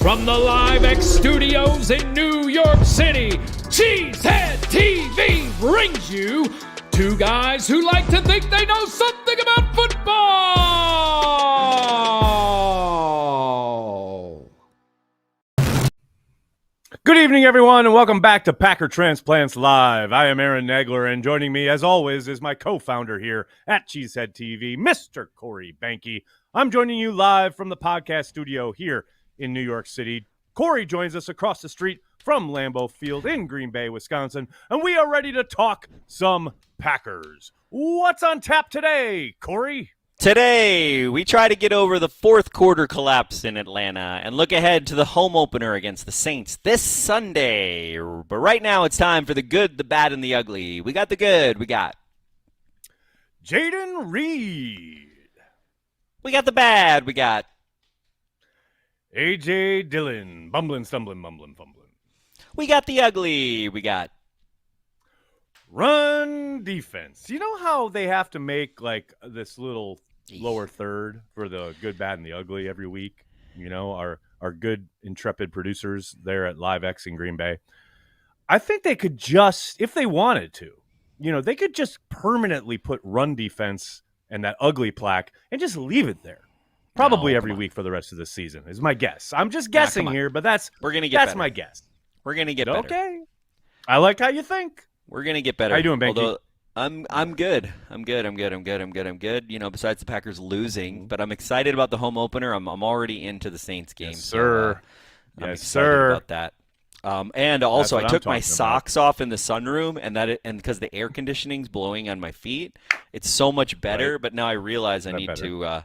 From the LiveX studios in New York City, CHTV brings you two guys who like to think they know something about football. Good evening, everyone, and welcome back to Packer Transplants Live. I am Aaron Nagler, and joining me, as always, is my co-founder here at Cheesehead TV, Mr. Quay Behnke. I'm joining you live from the podcast studio here in New York City. Corey joins us across the street from Lambeau Field in Green Bay, Wisconsin, and we are ready to talk some Packers. What's on tap today, Corey? Today, we try to get over the fourth quarter collapse in Atlanta and look ahead to the home opener against the Saints this Sunday. But right now, it's time for the good, the bad, and the ugly. We got the good. We got Jaden Reed. We got the bad. We got A.J. Dillon. Bumbling, stumbling, mumbling, fumbling. We got the ugly. We got run defense. You know how they have to make like this little lower third for the good, bad, and the ugly every week? You know, our good, intrepid producers there at LiveX in Green Bay. I think they could just, if they wanted to, you know, they could just permanently put run defense and that ugly plaque and just leave it there. Probably every week for the rest of the season is my guess. I'm just guessing here, but that's my guess. We're gonna get better. Okay. I like how you think. We're gonna get better. How you doing, Behnke? Although I'm good. I'm good. You know, besides the Packers losing, but I'm excited about the home opener. I'm already into the Saints game. Yes, sir. So, I'm excited about that. And also, I took my socks off in the sunroom, and because the air conditioning's blowing on my feet, it's so much better. Right. But now I realize I need to.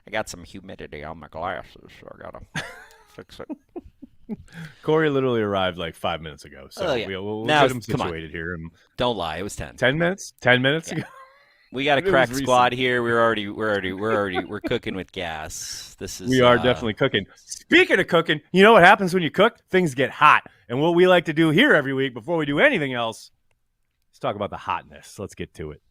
I got some humidity on my glasses, so I gotta fix it. Corey literally arrived like 5 minutes ago, so we'll get him situated here. Don't lie, it was 10. 10 minutes? 10 minutes ago. We got a crack squad here. We're cooking with gas. We are definitely cooking. Speaking of cooking, you know what happens when you cook? Things get hot. And what we like to do here every week before we do anything else, let's talk about the hotness. Let's get to it.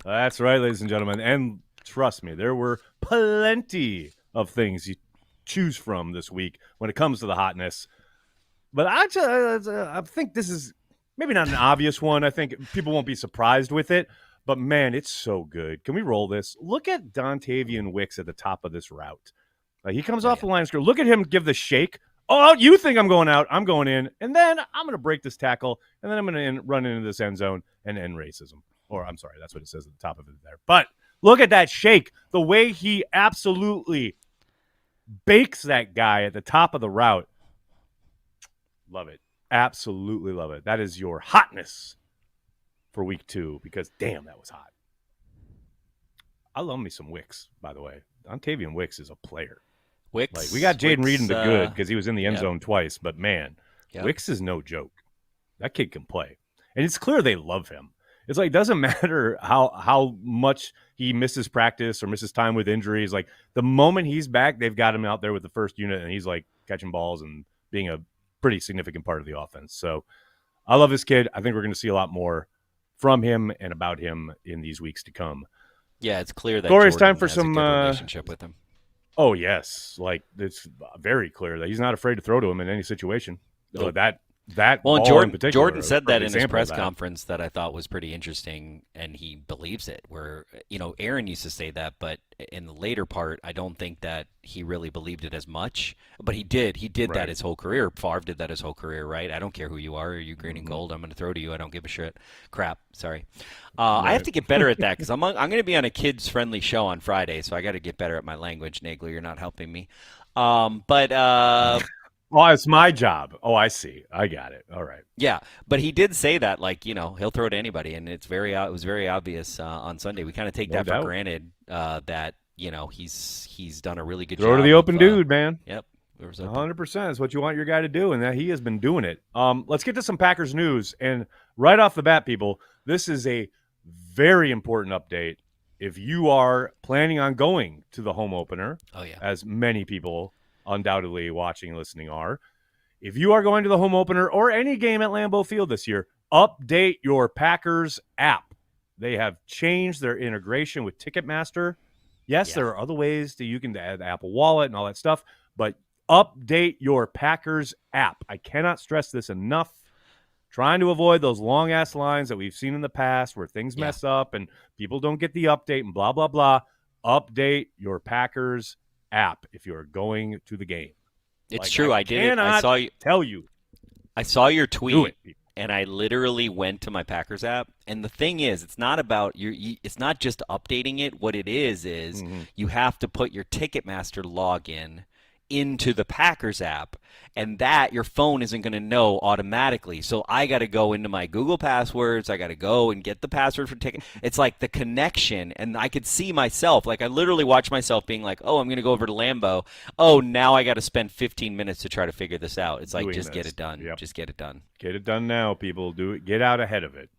That's right, ladies and gentlemen. And trust me, there were plenty of things you choose from this week when it comes to the hotness. But I think this is maybe not an obvious one. I think people won't be surprised with it. But, man, it's so good. Can we roll this? Look at Dontavian Wicks at the top of this route. He comes off the line of scrimmage. Look at him give the shake. Oh, you think I'm going out. I'm going in. And then I'm going to break this tackle. And then I'm going to run into this end zone and end racism. Or, I'm sorry, that's what it says at the top of it there. But look at that shake. The way he absolutely bakes that guy at the top of the route. Love it. Absolutely love it. That is your hotness for week 2 because, damn, that was hot. I love me some Wicks, by the way. Dontavian Wicks is a player. Wicks. We got Jaden Reed in the good because he was in the end zone twice. But, man, Wicks is no joke. That kid can play. And it's clear they love him. It's like, it doesn't matter how much he misses practice or misses time with injuries. Like, the moment he's back, they've got him out there with the first unit, and he's, like, catching balls and being a pretty significant part of the offense. So I love this kid. I think we're going to see a lot more from him and about him in these weeks to come. Yeah, it's clear that Corey, it's Jordan time for has some a good relationship with him. Oh, yes. Like, it's very clear that he's not afraid to throw to him in any situation. Nope. Jordan said that in his press conference that I thought was pretty interesting, and he believes it. Where, you know, Aaron used to say that, but in the later part, I don't think that he really believed it as much. But he did. He did that his whole career. Favre did that his whole career, right? I don't care who you are. Are you green and gold? I'm going to throw to you. I don't give a shit. Crap. Sorry. I have to get better at that because I'm going to be on a kids-friendly show on Friday, so I got to get better at my language. Nagler, you're not helping me. Oh, it's my job. Oh, I see. I got it. All right. Yeah, but he did say that, like, you know, he'll throw to anybody, and it was very obvious on Sunday. We kind of take that for granted that, you know, he's done a really good job. Throw to the open dude, man. Yep. 100% is what you want your guy to do, and that he has been doing it. Let's get to some Packers news, and right off the bat, people, this is a very important update if you are planning on going to the home opener, Oh yeah. as many people undoubtedly watching and listening are, if you are going to the home opener or any game at Lambeau Field this year, update your Packers app. They have changed their integration with Ticketmaster. Yes, there are other ways that you can add the Apple Wallet and all that stuff, but update your Packers app. I cannot stress this enough. Trying to avoid those long-ass lines that we've seen in the past where things mess up and people don't get the update and blah, blah, blah. Update your Packers app if you're going to the game. It's true. I did it. I saw you. Tell you. I saw your tweet. Do it. And I literally went to my Packers app. And the thing is, it's not about it's not just updating it. What it is you have to put your Ticketmaster login into the Packers app, and that your phone isn't going to know automatically. So I got to go into my Google passwords. I got to go and get the password for ticket. It's like the connection, and I could see myself. Like I literally watched myself being like, "Oh, I'm going to go over to Lambeau. Oh, now I got to spend 15 minutes to try to figure this out." It's like just get it done. Yep. Just get it done. Get it done now, people. Do it. Get out ahead of it.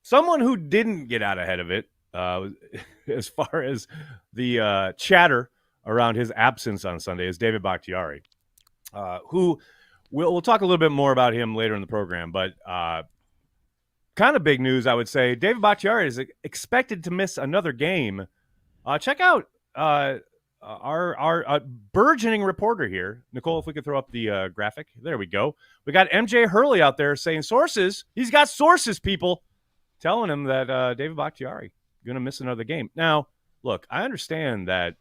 Someone who didn't get out ahead of it, as far as the chatter around his absence on Sunday, is David Bakhtiari, who we'll talk a little bit more about him later in the program, but kind of big news, I would say. David Bakhtiari is expected to miss another game. Check out our burgeoning reporter here. Nicole, if we could throw up the graphic. There we go. We got MJ Hurley out there saying sources. He's got sources, people, telling him that David Bakhtiari going to miss another game. Now, look, I understand that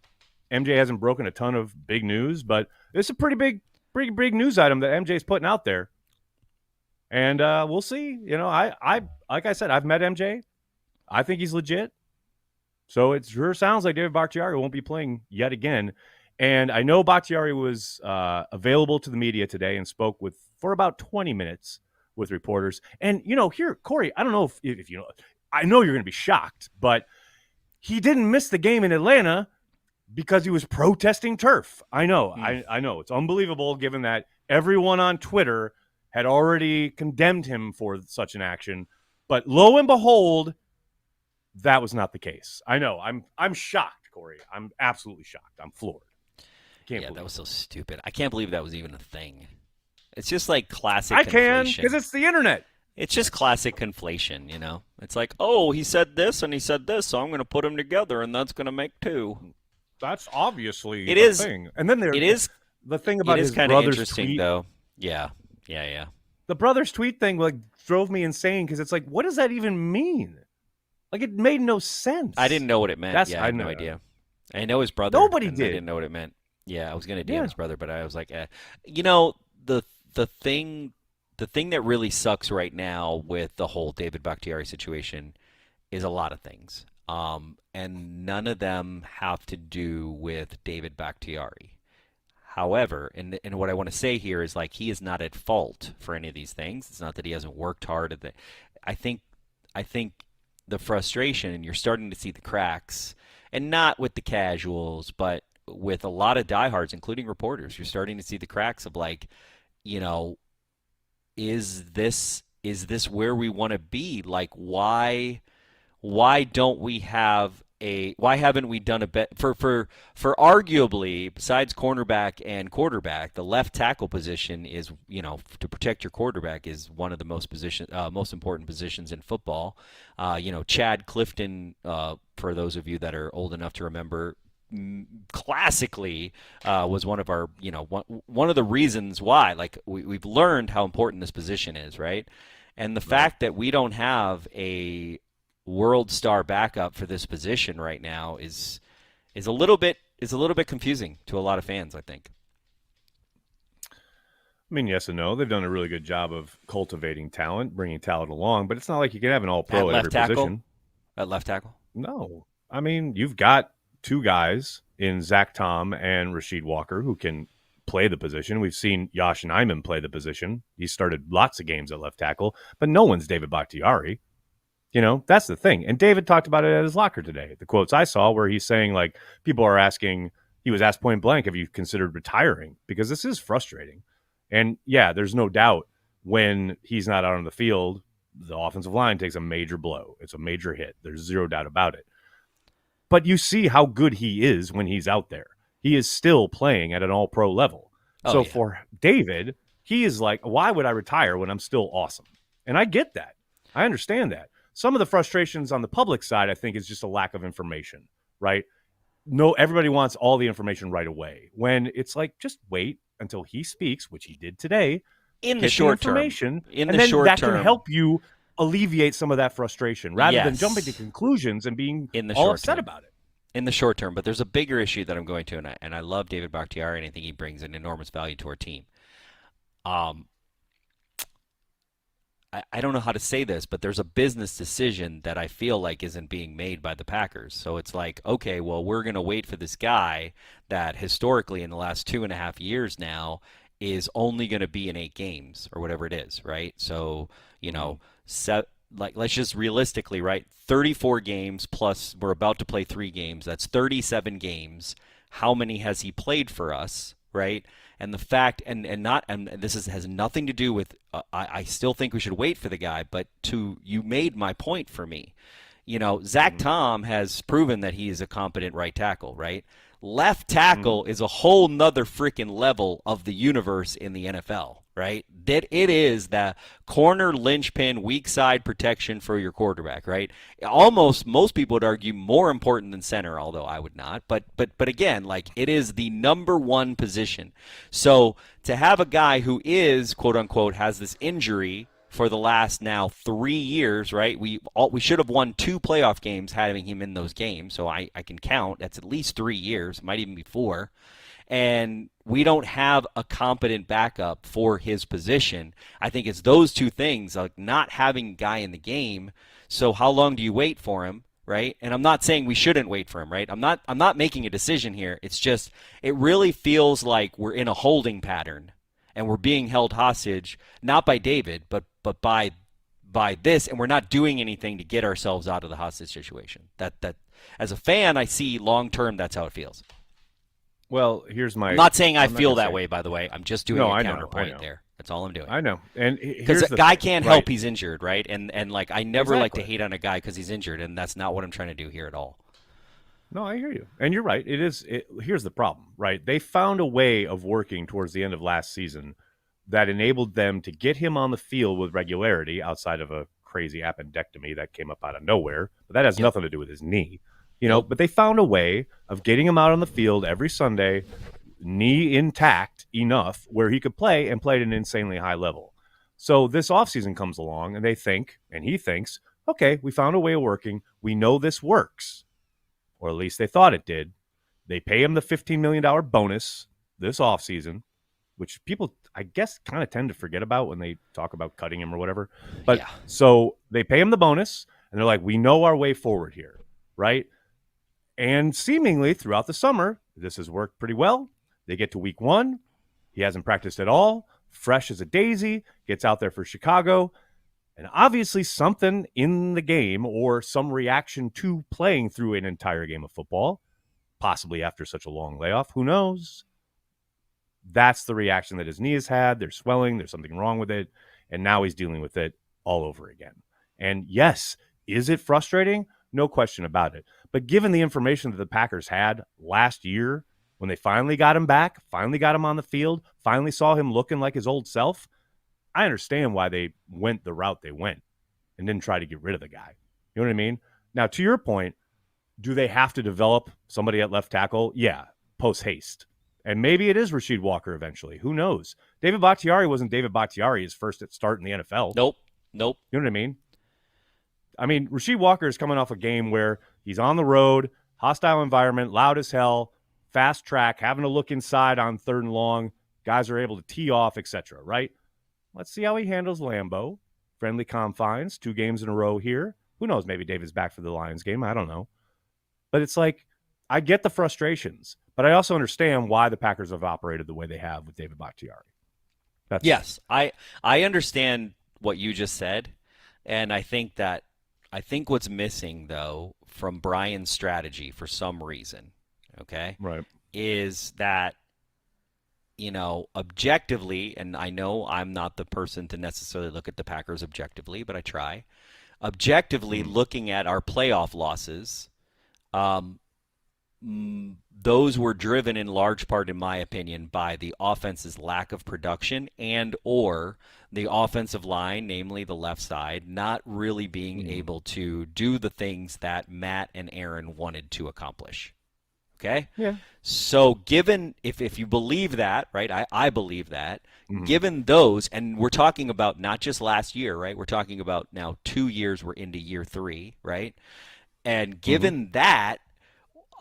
MJ hasn't broken a ton of big news, but it's a pretty big news item that MJ's putting out there. And we'll see. You know, I like I said, I've met MJ. I think he's legit. So it sure sounds like David Bakhtiari won't be playing yet again. And I know Bakhtiari was available to the media today and spoke for about 20 minutes with reporters. And, you know, here, Corey, I don't know if you know, I know you're going to be shocked, but he didn't miss the game in Atlanta because he was protesting turf. I know. I know. It's unbelievable given that everyone on Twitter had already condemned him for such an action. But lo and behold, that was not the case. I know. I'm shocked, Corey. I'm absolutely shocked. I'm floored. That was so stupid. I can't believe that was even a thing. It's just like classic conflation. I can, because it's the internet. It's just classic conflation, you know? It's like, oh, he said this and he said this, so I'm going to put them together, and that's going to make two. That's obviously the thing. And then it is the thing about his kind of brother's interesting, tweet, though. Yeah. The brother's tweet thing drove me insane because it's like, what does that even mean? Like, it made no sense. I didn't know what it meant. I had no idea. I know his brother. Nobody did. I didn't know what it meant. Yeah, I was going to DM his brother, but I was like, you know, the thing that really sucks right now with the whole David Bakhtiari situation is a lot of things. And none of them have to do with David Bakhtiari. However, and what I want to say here is, like, he is not at fault for any of these things. It's not that he hasn't worked hard at I think the frustration, and you're starting to see the cracks, and not with the casuals, but with a lot of diehards, including reporters. You're starting to see the cracks of, like, you know, is this where we want to be? Like, why don't we have why haven't we done a bet for arguably, besides cornerback and quarterback, the left tackle position is, you know, to protect your quarterback is one of the most important positions in football. You know, Chad Clifton, for those of you that are old enough to remember, classically was one of our, you know, one of the reasons why, like, we've learned how important this position is, right? And the fact that we don't have a world star backup for this position right now is a little bit confusing to a lot of fans, I think. I mean, yes and no. They've done a really good job of cultivating talent, bringing talent along, but it's not like you can have an all-pro at every position. At left tackle? No. I mean, you've got two guys in Zach Tom and Quay Walker who can play the position. We've seen Yosh Nijman play the position. He started lots of games at left tackle, but no one's David Bakhtiari. You know, that's the thing. And David talked about it at his locker today. The quotes I saw where he's saying, like, people are asking, he was asked point blank, have you considered retiring? Because this is frustrating. And yeah, there's no doubt when he's not out on the field, The offensive line takes a major blow. It's a major hit. There's zero doubt about it. But you see how good he is when he's out there. He is still playing at an all-pro level. So for David, he is like, why would I retire when I'm still awesome? And I get that. I understand that. Some of the frustrations on the public side, I think, is just a lack of information, right? No, everybody wants all the information right away. When it's like, just wait until he speaks, which he did today. In the short term. And then that can help you alleviate some of that frustration rather than jumping to conclusions and being all upset about it. In the short term, but there's a bigger issue that I'm going to, and I love David Bakhtiari, and I think he brings an enormous value to our team. I don't know how to say this, but there's a business decision that I feel like isn't being made by the Packers. So it's like, okay, well, we're going to wait for this guy that historically in the last 2.5 years now is only going to be in 8 games or whatever it is, right? So, let's just realistically, right? 34 games plus we're about to play 3 games. That's 37 games. How many has he played for us, right? And the fact, and this has nothing to do with, I still think we should wait for the guy, but you made my point for me. Zach Tom has proven that he is a competent right tackle, right? Left tackle is a whole nother freaking level of the universe in the NFL, right? That it is the corner linchpin, weak side protection for your quarterback, right? Almost most people would argue more important than center, although I would not. But again, like it is the number one position. So to have a guy who is quote unquote has this injury for the last now 3 years, right? We should have won 2 playoff games having him in those games. So I can count. That's at least 3 years. It might even be 4. And we don't have a competent backup for his position. I think it's those two things, like not having a guy in the game. So how long do you wait for him, right? And I'm not saying we shouldn't wait for him, right? I'm not making a decision here. It's just it really feels like we're in a holding pattern and we're being held hostage, not by David, but by this, and we're not doing anything to get ourselves out of the hostage situation. That as a fan, I see long term that's how it feels. Well, here's my. I'm not saying I feel that way, by the way. I'm just doing a counterpoint there. That's all I'm doing. I know, and because the guy can't help he's injured, right? And like I never like to hate on a guy because he's injured, and that's not what I'm trying to do here at all. No, I hear you, and you're right. Here's the problem, right? They found a way of working towards the end of last season that enabled them to get him on the field with regularity outside of a crazy appendectomy that came up out of nowhere. But that has nothing to do with his knee, but they found a way of getting him out on the field every Sunday, knee intact enough where he could play and play at an insanely high level. So this offseason comes along and he thinks, okay, we found a way of working. We know this works, or at least they thought it did. They pay him the $15 million bonus this offseason, which people, I guess, kind of tend to forget about when they talk about cutting him or whatever. But so they pay him the bonus, and they're like, we know our way forward here, right? And seemingly throughout the summer, this has worked pretty well. They get to week 1. He hasn't practiced at all. Fresh as a daisy, gets out there for Chicago. And obviously something in the game or some reaction to playing through an entire game of football, possibly after such a long layoff, who knows? That's the reaction that his knee has had. There's swelling. There's something wrong with it. And now he's dealing with it all over again. And yes, is it frustrating? No question about it. But given the information that the Packers had last year, when they finally got him back, finally got him on the field, finally saw him looking like his old self, I understand why they went the route they went and didn't try to get rid of the guy. You know what I mean? Now, to your point, do they have to develop somebody at left tackle? Yeah, post haste. And maybe it is Quay Walker eventually. Who knows? David Bakhtiari wasn't David Bakhtiari his first start in the NFL. Nope. You know what I mean? Quay Walker is coming off a game where he's on the road, hostile environment, loud as hell, fast track, having to look inside on 3rd and long. Guys are able to tee off, etc., right? Let's see how he handles Lambeau. Friendly confines, 2 games in a row here. Who knows? Maybe David's back for the Lions game. I don't know. But it's like, I get the frustrations, but I also understand why the Packers have operated the way they have with David Bakhtiari. Yes, I understand what you just said, and I think what's missing, though, from Brian's strategy for some reason, okay, right, is that objectively, and I know I'm not the person to necessarily look at the Packers objectively, but I try. Objectively, looking at our playoff losses, those were driven in large part, in my opinion, by the offense's lack of production and or the offensive line, namely the left side, not really being able to do the things that Matt and Aaron wanted to accomplish. Okay? Yeah. So given, if you believe that, right, I believe that, given those, and we're talking about not just last year, right, we're talking about now 2 years, we're into year 3, right? And given that,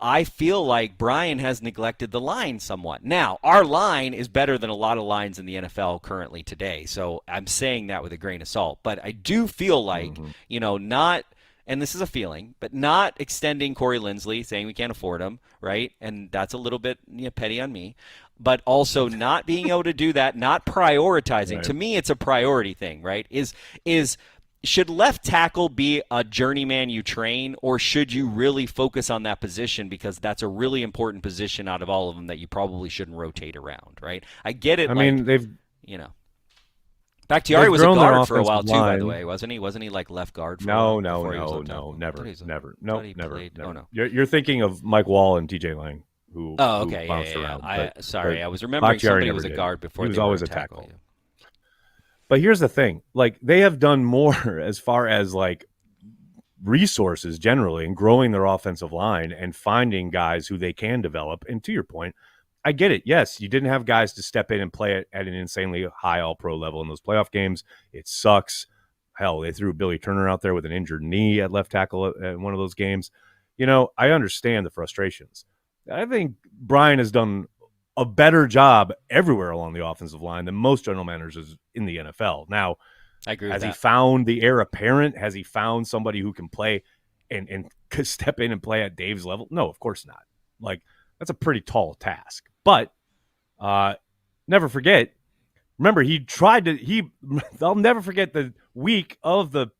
I feel like Brian has neglected the line somewhat. Now, our line is better than a lot of lines in the NFL currently today, so I'm saying that with a grain of salt. But I do feel like, not – and this is a feeling, but not extending Corey Linsley, saying we can't afford him, right? And that's a little bit petty on me. But also not being able to do that, not prioritizing. Right. To me, it's a priority thing, right? Should left tackle be a journeyman you train, or should you really focus on that position because that's a really important position out of all of them that you probably shouldn't rotate around, right? I get it. Bakhtiari was a guard for a while too, by the way, wasn't he? Wasn't he like left guard? No, never. Oh, no. You're thinking of Mike Wall and TJ Lang, who bounced around. I was remembering somebody was a guard before. He was always a tackle. But here's the thing: like they have done more as far as like resources generally and growing their offensive line and finding guys who they can develop. And to your point, I get it. Yes, you didn't have guys to step in and play at an insanely high all-pro level in those playoff games. It sucks. Hell, they threw Billy Turner out there with an injured knee at left tackle at one of those games. I understand the frustrations. I think Brian has done a better job everywhere along the offensive line than most general managers in the NFL. Now, I agree with has that. he found the heir apparent? Has he found somebody who can play and could step in and play at Dave's level? No, of course not. Like, that's a pretty tall task. But never forget, remember, I'll never forget the week of the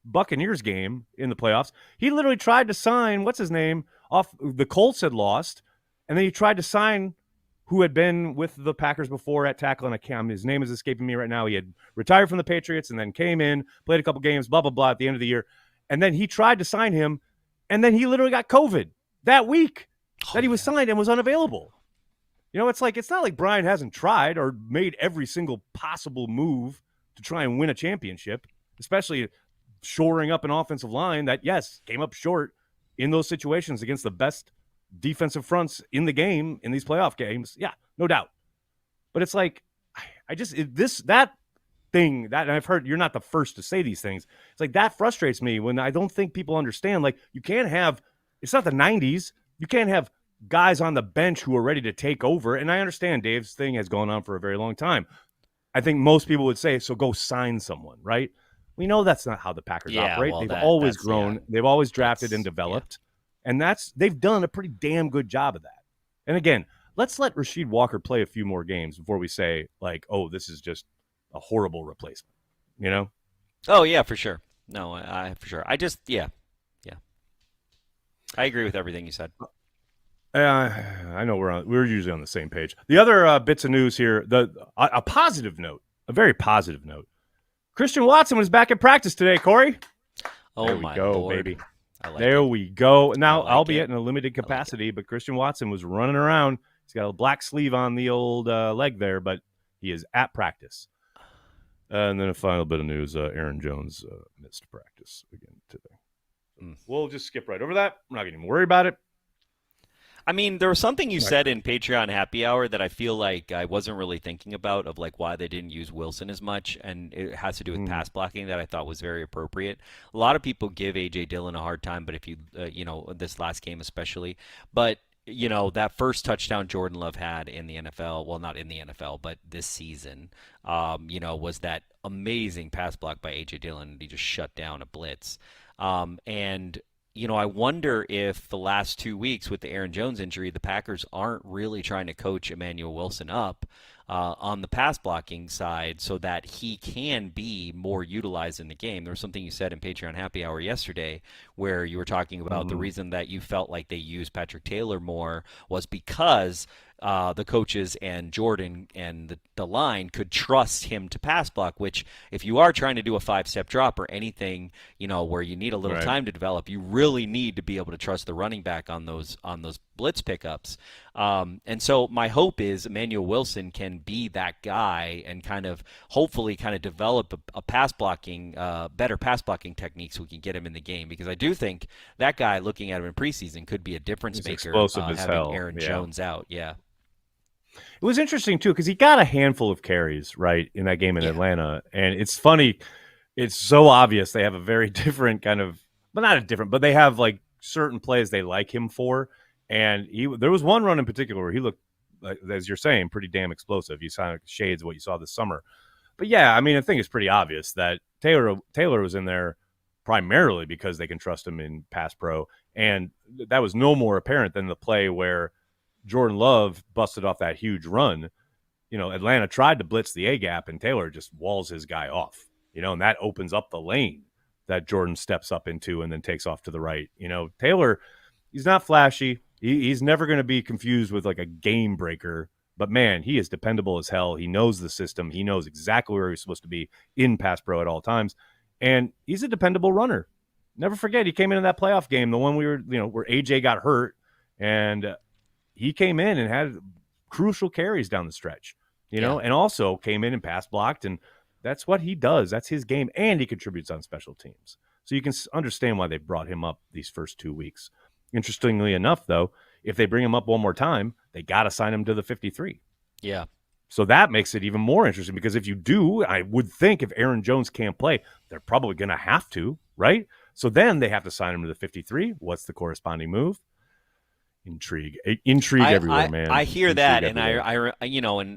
Buccaneers game in the playoffs. He literally tried to sign, what's his name, off the Colts had lost, and then he tried to sign who had been with the Packers before at tackle, and his name is escaping me right now. He had retired from the Patriots and then came in, played a couple games, blah, blah, blah, at the end of the year. And then he tried to sign him, and then he literally got COVID that week that he was signed and was unavailable. It's not like Brian hasn't tried or made every single possible move to try and win a championship, especially shoring up an offensive line that, yes, came up short in those situations against the best defensive fronts in the game in these playoff games. Yeah, no doubt. But it's like, that thing that, and I've heard you're not the first to say these things. It's like that frustrates me when I don't think people understand. Like, you can't have, it's not the 90s. You can't have guys on the bench who are ready to take over. And I understand Dave's thing has gone on for a very long time. I think most people would say, so go sign someone, right? We know that's not how the Packers operate. Well, they've always grown. Yeah. They've always drafted and developed. Yeah. And they've done a pretty damn good job of that. And again, let's let Rasheed Walker play a few more games before we say, like, oh, this is just a horrible replacement, Oh, yeah, for sure. No, for sure. Yeah. I agree with everything you said. I know we're usually on the same page. The other bits of news here, a positive note, a very positive note. Christian Watson was back at practice today, Corey. Oh, there we go, Lord. Baby. We go. Now, albeit it. in a limited capacity, but Christian Watson was running around. He's got a black sleeve on the old leg there, but he is at practice. And then a final bit of news, Aaron Jones missed practice again today. We'll just skip right over that. We're not going to even worry about it. I mean, there was something you said in Patreon Happy Hour that I feel like I wasn't really thinking about, of like why they didn't use Wilson as much, and it has to do with pass blocking, that I thought was very appropriate. A lot of people give A.J. Dillon a hard time, but if you, this last game especially, but that first touchdown Jordan Love had in the NFL, well, not in the NFL, but this season, was that amazing pass block by A.J. Dillon. He just shut down a blitz. I wonder if the last 2 weeks with the Aaron Jones injury, the Packers aren't really trying to coach Emmanuel Wilson up on the pass blocking side so that he can be more utilized in the game. There was something you said in Patreon Happy Hour yesterday where you were talking about the reason that you felt like they used Patrick Taylor more was because the coaches and Jordan and the line could trust him to pass block, which if you are trying to do a 5-step drop or anything, where you need a little Right. time to develop, you really need to be able to trust the running back on those blitz pickups. And so my hope is Emmanuel Wilson can be that guy and hopefully develop a pass blocking, better pass blocking techniques so we can get him in the game, because I do think that guy, looking at him in preseason, could be a difference He's maker, explosive as having hell. Aaron Yeah. Jones out. Yeah. It was interesting, too, because he got a handful of carries, right, in that game in Atlanta. And it's funny. It's so obvious they have a very different kind of – but not a different, but they have, like, certain plays they like him for. And there was one run in particular where he looked, like, as you're saying, pretty damn explosive. You saw shades of what you saw this summer. But, yeah, I mean, I think it's pretty obvious that Taylor was in there primarily because they can trust him in pass pro. And that was no more apparent than the play where Jordan Love busted off that huge run. Atlanta tried to blitz the A-gap, and Taylor just walls his guy off, and that opens up the lane that Jordan steps up into and then takes off to the right. Taylor, he's not flashy. He's never going to be confused with like a game breaker, but man, he is dependable as hell. He knows the system. He knows exactly where he's supposed to be in pass pro at all times. And he's a dependable runner. Never forget, he came into that playoff game, the one where AJ got hurt, and he came in and had crucial carries down the stretch, and also came in and pass blocked. And that's what he does. That's his game. And he contributes on special teams. So you can understand why they brought him up these first 2 weeks. Interestingly enough, though, if they bring him up one more time, they got to sign him to the 53. Yeah. So that makes it even more interesting, because if you do, I would think if Aaron Jones can't play, they're probably going to have to, right? So then they have to sign him to the 53. What's the corresponding move? Intrigue everywhere, man. I hear Intrigue that, everywhere.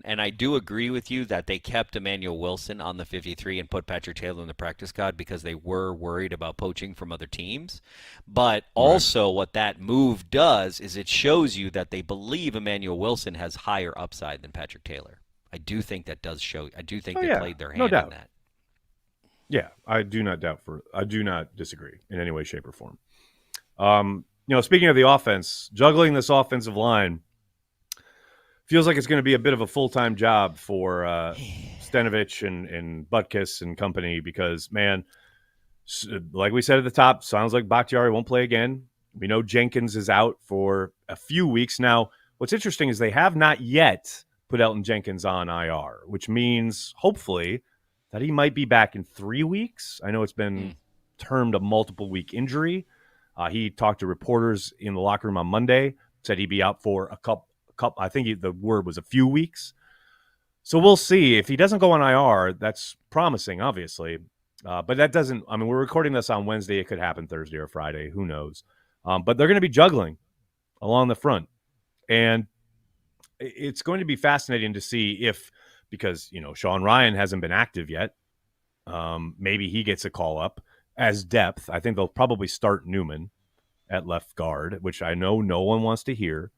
and I do agree with you that they kept Emmanuel Wilson on the 53 and put Patrick Taylor in the practice squad because they were worried about poaching from other teams. But also, what that move does is it shows you that they believe Emmanuel Wilson has higher upside than Patrick Taylor. I do think that does show. I do think they played their hand in that. Yeah, I do not disagree in any way, shape, or form. Speaking of the offense, juggling this offensive line feels like it's going to be a bit of a full-time job for Stenovich and Butkus and company, because, man, like we said at the top, sounds like Bakhtiari won't play again. We know Jenkins is out for a few weeks. Now, what's interesting is they have not yet put Elton Jenkins on IR, which means, hopefully, that he might be back in 3 weeks. I know it's been termed a multiple-week injury. He talked to reporters in the locker room on Monday, said he'd be out for a couple. I think the word was a few weeks. So we'll see. If he doesn't go on IR, that's promising, obviously. But that doesn't. I mean, we're recording this on Wednesday. It could happen Thursday or Friday. Who knows? But they're going to be juggling along the front, and it's going to be fascinating to see if, because Sean Ryan hasn't been active yet. Maybe he gets a call up as depth. I think they'll probably start Newman at left guard, which I know no one wants to hear.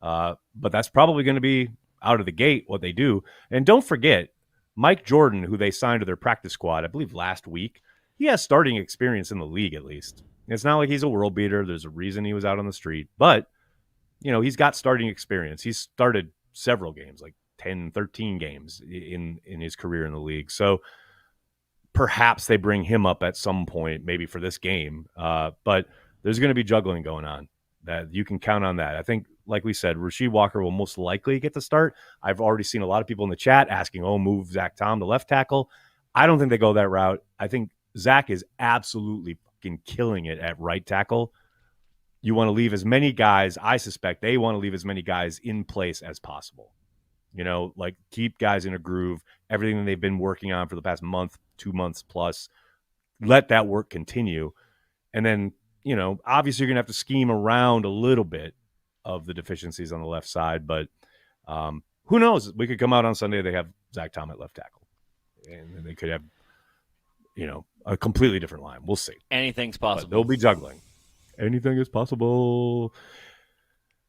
But that's probably going to be out of the gate what they do. And don't forget, Mike Jordan, who they signed to their practice squad, I believe last week, he has starting experience in the league at least. It's not like he's a world beater. There's a reason he was out on the street. But, he's got starting experience. He's started several games, like 10, 13 games in his career in the league. So perhaps they bring him up at some point, maybe for this game. But there's going to be juggling going on. That you can count on that. I think, like we said, Quay Walker will most likely get the start. I've already seen a lot of people in the chat asking, move Zach Tom to left tackle. I don't think they go that route. I think Zach is absolutely fucking killing it at right tackle. You want to leave as many guys, I suspect they want to leave as many guys in place as possible. Like keep guys in a groove, everything that they've been working on for the past month, 2 months plus, let that work continue. And then, obviously you're going to have to scheme around a little bit of the deficiencies on the left side, but who knows? We could come out on Sunday, they have Zach Tom at left tackle, and they could have, a completely different line. We'll see. Anything's possible. But they'll be juggling. Anything is possible.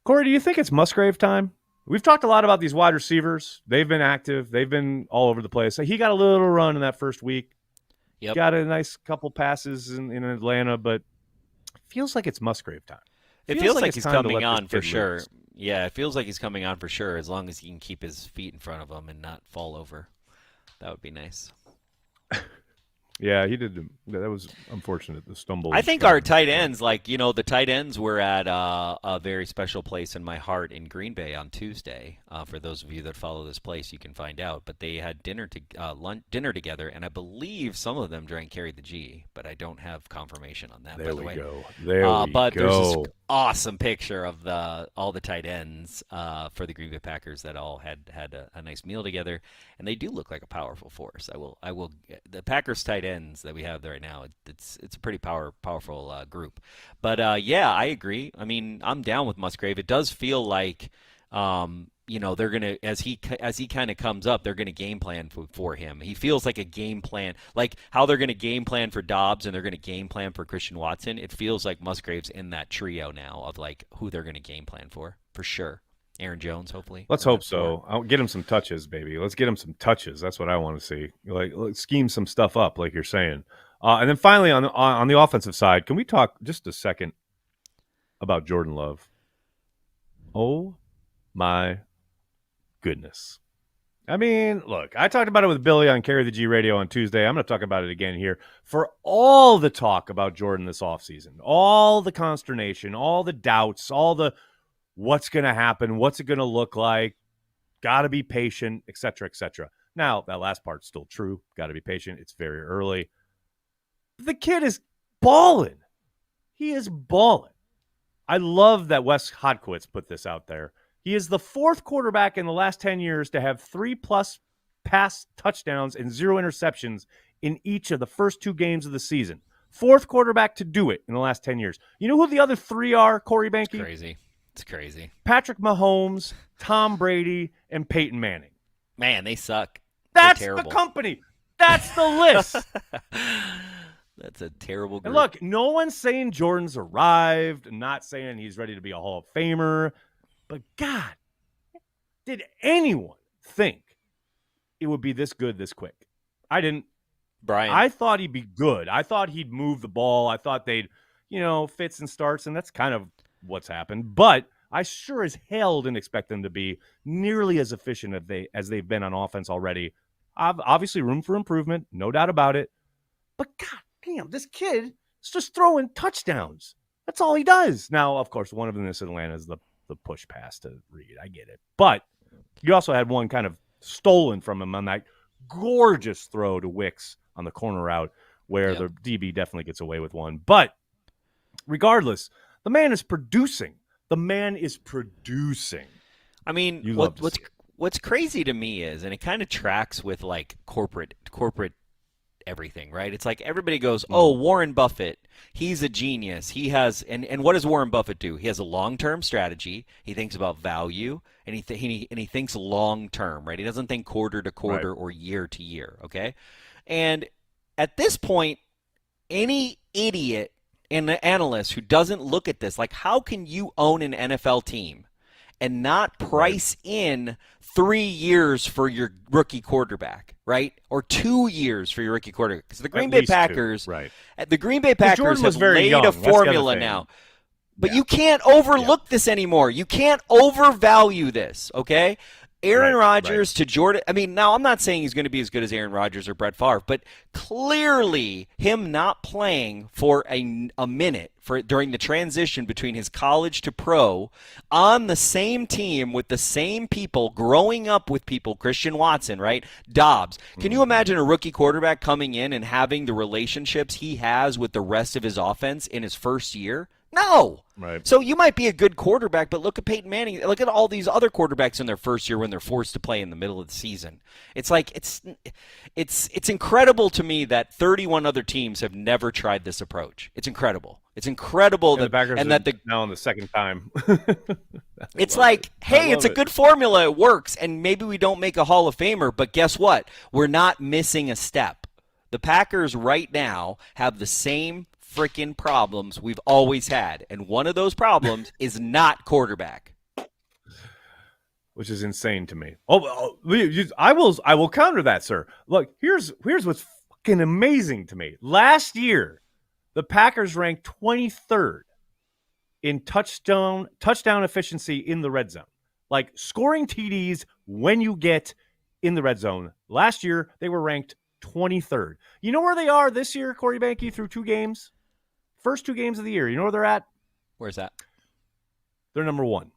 Corey, do you think it's Musgrave time? We've talked a lot about these wide receivers. They've been active. They've been all over the place. He got a little run in that first week. Yep. Got a nice couple passes in Atlanta, but it feels like it's Musgrave time. It feels like it's he's time to coming let on this for kid sure. loose. Yeah, it feels like he's coming on for sure, as long as he can keep his feet in front of him and not fall over. That would be nice. Yeah, he did. That was unfortunate. The stumble. I think our tight ends, the tight ends were at a very special place in my heart in Green Bay on Tuesday. For those of you that follow this place, you can find out. But they had dinner together, and I believe some of them drank Carry the G, but I don't have confirmation on that. There by the way. go. There we but go. There's this awesome picture of all the tight ends for the Green Bay Packers that all had a nice meal together, and they do look like a powerful force. I will. The Packers tight ends that we have right now, it's a pretty powerful group. But yeah, I agree. I mean, I'm down with Musgrave. It does feel like they're gonna, as he kind of comes up, they're gonna game plan for him. He feels like a game plan, like how they're gonna game plan for Dobbs and they're gonna game plan for Christian Watson. It feels like Musgrave's in that trio now of like who they're gonna game plan for sure. Aaron Jones, hopefully. Let's hope so. I'll get him some touches, baby. Let's get him some touches. That's what I want to see. Like, let's scheme some stuff up, like you're saying. And then finally, on the offensive side, can we talk just a second about Jordan Love? Oh my goodness. I mean, look, I talked about it with Billy on Carry the G Radio on Tuesday. I'm going to talk about it again here. For all the talk about Jordan this offseason, all the consternation, all the doubts, all the what's going to happen, what's it going to look like, got to be patient, et cetera, et cetera. Now, that last part's still true. Got to be patient. It's very early. The kid is balling. He is balling. I love that Wes Hodkiewicz put this out there. He is the fourth quarterback in the last 10 years to have 3+ pass touchdowns and 0 interceptions in each of the first 2 games of the season. Fourth quarterback to do it in the last 10 years. You know who the other 3 are, Corey Behnke? It's crazy. Patrick Mahomes, Tom Brady, and Peyton Manning. Man, they suck. That's the company. That's the list. That's a terrible group. And look, no one's saying Jordan's arrived. Not saying he's ready to be a Hall of Famer. But God, did anyone think it would be this good this quick? I didn't. Brian. I thought he'd be good. I thought he'd move the ball. I thought they'd, fits and starts, and that's kind of what's happened. But I sure as hell didn't expect them to be nearly as efficient as they've been on offense already. Obviously, room for improvement, no doubt about it. But God damn, this kid is just throwing touchdowns. That's all he does. Now, of course, one of them in Atlanta is the push pass to Reed. I get it. But you also had one kind of stolen from him on that gorgeous throw to Wicks on the corner route where the DB definitely gets away with one. But regardless, the man is producing. I mean, what's crazy to me is, and it kind of tracks with like corporate everything, right? It's like everybody goes, "Oh, Warren Buffett, he's a genius. He has," and what does Warren Buffett do? He has a long-term strategy. He thinks about value, and he thinks long-term, right? He doesn't think quarter to quarter or year to year, okay? And at this point, any idiot and the analyst who doesn't look at this, like, how can you own an NFL team and not price in 3 years for your rookie quarterback, right? Or 2 years for your rookie quarterback? Because the Green Bay Packers, the Green Bay Packers have laid a formula now. But you can't overlook this anymore. You can't overvalue this, okay? Aaron Rodgers to Jordan. I mean, now I'm not saying he's going to be as good as Aaron Rodgers or Brett Favre, but clearly him not playing for a minute during the transition between his college to pro on the same team with the same people, growing up with people, Christian Watson, right? Dobbs. Can you imagine a rookie quarterback coming in and having the relationships he has with the rest of his offense in his first year? No. Right. So you might be a good quarterback, but look at Peyton Manning. Look at all these other quarterbacks in their first year when they're forced to play in the middle of the season. It's like it's incredible to me that 31 other teams have never tried this approach. It's incredible. It's incredible that the Packers are now on the second time. It's like, hey, it's a good formula. It works, and maybe we don't make a Hall of Famer, but guess what? We're not missing a step. The Packers right now have the same freaking problems we've always had, and one of those problems is not quarterback, which is insane to me. I will counter that, sir. Look, here's what's fucking amazing to me. Last year, the Packers ranked 23rd in touchdown efficiency in the red zone. Like scoring TDs when you get in the red zone. Last year, they were ranked 23rd. You know where they are this year, Corey Behnke, through 2 games? First 2 games of the year. You know where they're at? Where's that? They're number 1.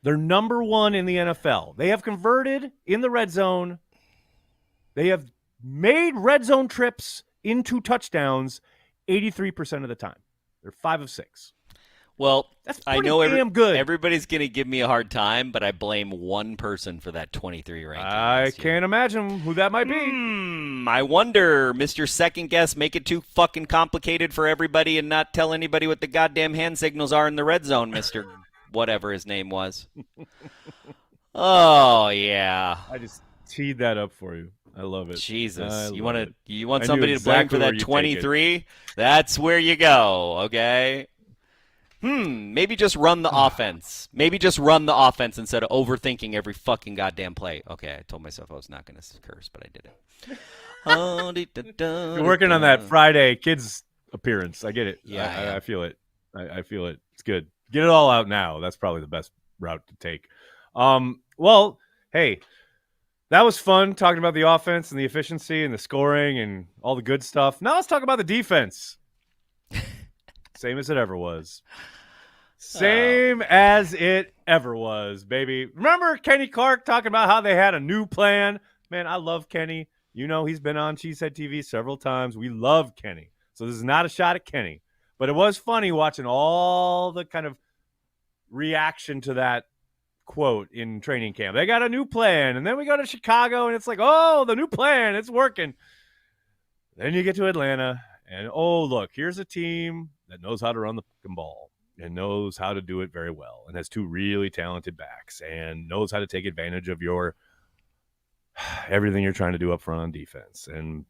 They're number 1 in the NFL. They have converted in the red zone. They have made red zone trips into touchdowns 83% of the time. They're 5 of 6. Well, That's I pretty know damn good. everybody's going to give me a hard time, but I blame one person for that 23 ranking. I can't imagine who that might be. I wonder, Mr. Second Guess, make it too fucking complicated for everybody and not tell anybody what the goddamn hand signals are in the red zone, Mr. whatever his name was. Oh, yeah. I just teed that up for you. I love it. Jesus. You I want knew somebody to blame for exactly where that you'd take 23? That's where you go, okay? Maybe just run the offense. Maybe just run the offense instead of overthinking every fucking goddamn play. Okay, I told myself I was not going to curse, but I did it. You're working on that Friday kids appearance. I get it. Yeah, I feel it. I feel it. It's good. Get it all out now. That's probably the best route to take. Well, hey, that was fun talking about the offense and the efficiency and the scoring and all the good stuff. Now let's talk about the defense. Same as it ever was. Same as it ever was, baby. Remember Kenny Clark talking about how they had a new plan? Man, I love Kenny. You know, he's been on CHTV several times. We love Kenny. So this is not a shot at Kenny. But it was funny watching all the kind of reaction to that quote in training camp. They got a new plan. And then we go to Chicago, and it's like, oh, the new plan. It's working. Then you get to Atlanta, and, oh, look, here's a team that knows how to run the fucking ball and knows how to do it very well and has 2 really talented backs and knows how to take advantage of your everything you're trying to do up front on defense. And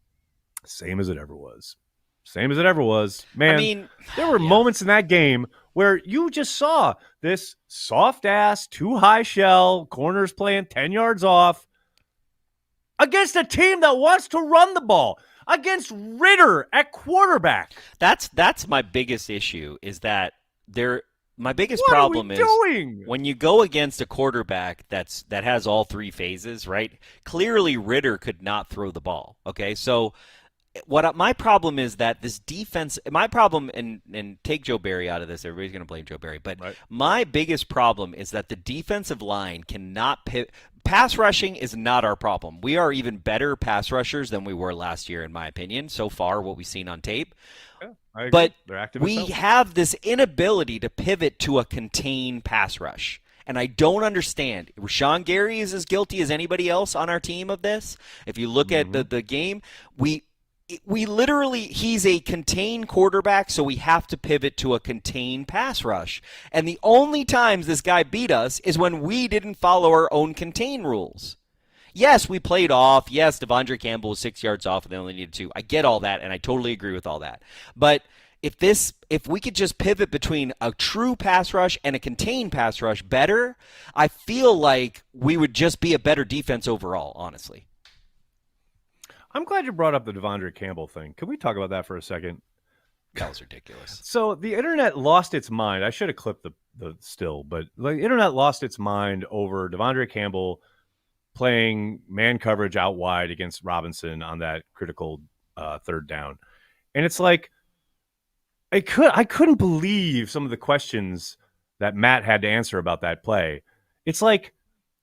same as it ever was. Same as it ever was. Man, I mean, there were moments in that game where you just saw this soft-ass, too high shell, corners playing 10 yards off against a team that wants to run the ball. Against Ritter at quarterback. That's my biggest issue is that my biggest what problem are we is doing? when you go against a quarterback that has all 3 phases, right? Clearly Ritter could not throw the ball. Okay, so my problem is that this defense, my problem, and take Joe Barry out of this, everybody's going to blame Joe Barry, but right. My biggest problem is that the defensive line cannot pivot. Pass rushing is not our problem. We are even better pass rushers than we were last year, in my opinion, so far, what we've seen on tape. Yeah, I agree. But they're active we have this inability to pivot to a contained pass rush. And I don't understand. Rashawn Gary is as guilty as anybody else on our team of this. If you look at the game, we literally, he's a contained quarterback, so we have to pivot to a contained pass rush. And the only times this guy beat us is when we didn't follow our own contain rules. Yes, we played off. Yes, Devondre Campbell was 6 yards off and they only needed 2. I get all that, and I totally agree with all that. But if we could just pivot between a true pass rush and a contained pass rush better, I feel like we would just be a better defense overall, honestly. I'm glad you brought up the Devondre Campbell thing. Can we talk about that for a second? That was ridiculous. So the internet lost its mind. I should have clipped the still, but the internet lost its mind over Devondre Campbell playing man coverage out wide against Robinson on that critical 3rd down. And it's like, I couldn't believe some of the questions that Matt had to answer about that play. It's like,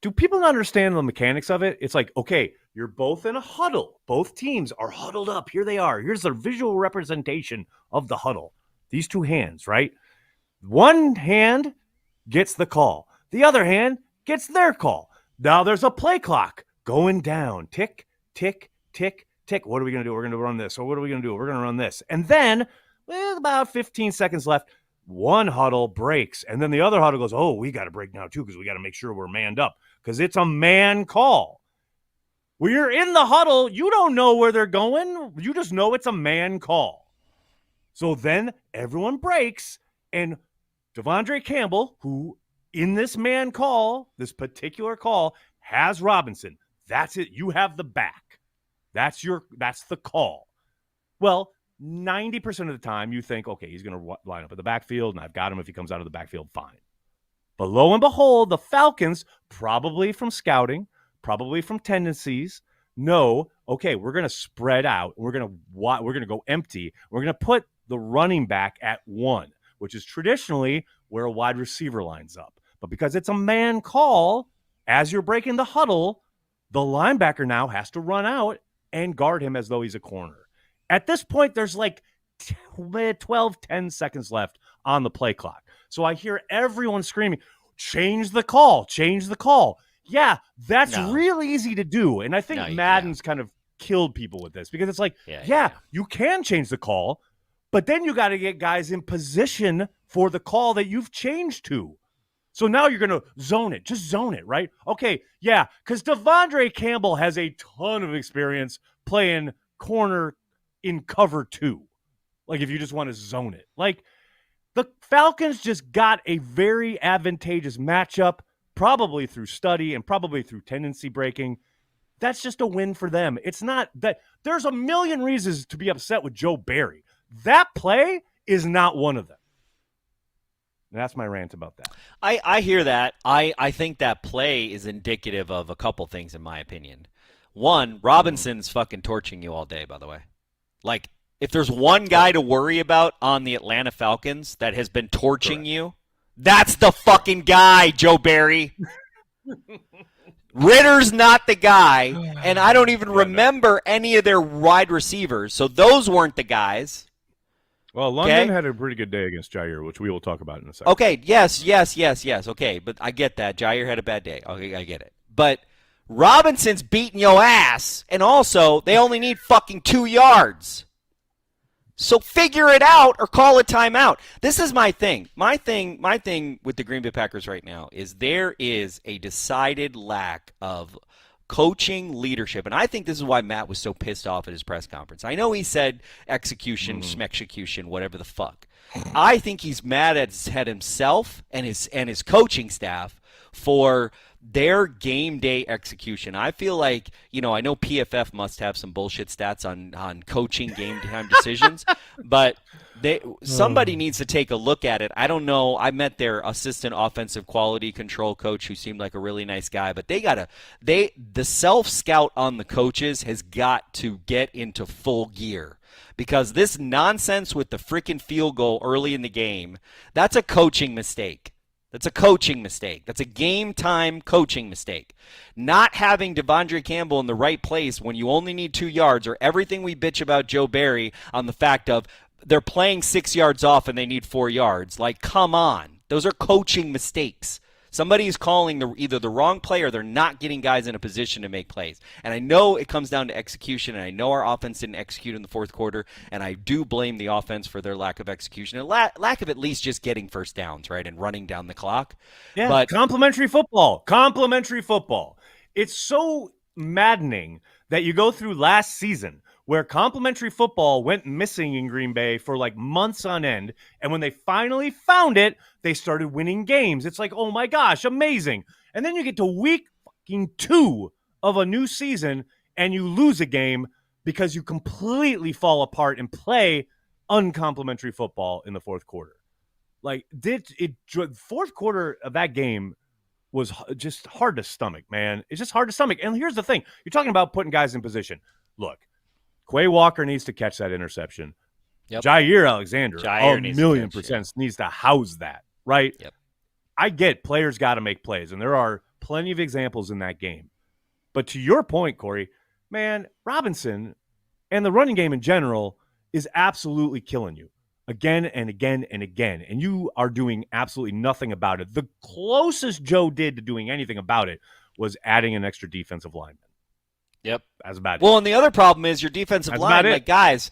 do people not understand the mechanics of it? It's like, okay, you're both in a huddle. Both teams are huddled up. Here they are. Here's a visual representation of the huddle. These 2 hands, right? One hand gets the call. The other hand gets their call. Now there's a play clock going down. Tick, tick, tick, tick. What are we going to do? We're going to run this. Or what are we going to do? We're going to run this. And then, with about 15 seconds left, one huddle breaks. And then the other huddle goes, oh, we got to break now too because we got to make sure we're manned up because it's a man call. When you're in the huddle, you don't know where they're going. You just know it's a man call. So then everyone breaks, and Devondre Campbell, who in this man call, this particular call, has Robinson. That's it. You have the back. That's the call. Well, 90% of the time you think, okay, he's going to line up at the backfield, and I've got him if he comes out of the backfield, fine. But lo and behold, the Falcons, probably from scouting, probably from tendencies, know, okay, we're going to spread out. We're going to go empty. We're going to put the running back at 1, which is traditionally where a wide receiver lines up. But because it's a man call, as you're breaking the huddle, the linebacker now has to run out and guard him as though he's a corner. At this point, there's like 10 seconds left on the play clock. So I hear everyone screaming, change the call, change the call. Yeah, that's real easy to do. And I think Madden's kind of killed people with this because it's like, you can change the call, but then you got to get guys in position for the call that you've changed to. So now you're going to zone it. Just zone it, right? Okay, yeah, because Devondre Campbell has a ton of experience playing corner in cover 2. Like, if you just want to zone it. Like, the Falcons just got a very advantageous matchup, probably through study and probably through tendency breaking. That's just a win for them. It's not that there's a million reasons to be upset with Joe Barry. That play is not one of them. And that's my rant about that. I hear that. I think that play is indicative of a couple things, in my opinion. One, Robinson's fucking torching you all day, by the way. Like, if there's one guy to worry about on the Atlanta Falcons that has been torching you, that's the fucking guy, Joe Barry. Ritter's not the guy, and I don't even remember any of their wide receivers, so those weren't the guys. Well, London had a pretty good day against Jair, which we will talk about in a second. Okay, yes. Okay, but I get that. Jair had a bad day. Okay, I get it. But Robinson's beating your ass, and also they only need fucking 2 yards. So figure it out or call a timeout. This is my thing. My thing with the Green Bay Packers right now is there is a decided lack of coaching leadership. And I think this is why Matt was so pissed off at his press conference. I know he said execution, smexecution, whatever the fuck. I think he's mad at himself and his coaching staff for their game day execution. I feel like, I know PFF must have some bullshit stats on coaching game time decisions, but somebody needs to take a look at it. I don't know. I met their assistant offensive quality control coach who seemed like a really nice guy, but the self-scout on the coaches has got to get into full gear. Because this nonsense with the freaking field goal early in the game, that's a coaching mistake. That's a coaching mistake. That's a game-time coaching mistake. Not having Devondre Campbell in the right place when you only need 2 yards, or everything we bitch about Joe Barry on the fact of they're playing 6 yards off and they need 4 yards. Like, come on. Those are coaching mistakes. Somebody is calling either the wrong play or they're not getting guys in a position to make plays. And I know it comes down to execution, and I know our offense didn't execute in the fourth quarter, and I do blame the offense for their lack of execution and lack of at least just getting first downs, right, and running down the clock. Yeah, but complimentary football. It's so maddening that you go through last season where complimentary football went missing in Green Bay for like months on end. And when they finally found it, they started winning games. It's like, oh my gosh, amazing. And then you get to week fucking 2 of a new season and you lose a game because you completely fall apart and play uncomplimentary football in the fourth quarter. Like, fourth quarter of that game was just hard to stomach, man. It's just hard to stomach. And here's the thing. You're talking about putting guys in position. Look, Quay Walker needs to catch that interception. Yep. Jair Alexander, +1,000,000% needs to house that, right? Yep. I get players got to make plays, and there are plenty of examples in that game. But to your point, Corey, man, Robinson and the running game in general is absolutely killing you again and again and again, and you are doing absolutely nothing about it. The closest Joe did to doing anything about it was adding an extra defensive lineman. Yep. That's about it. Well, and the other problem is your defensive line. Like, guys,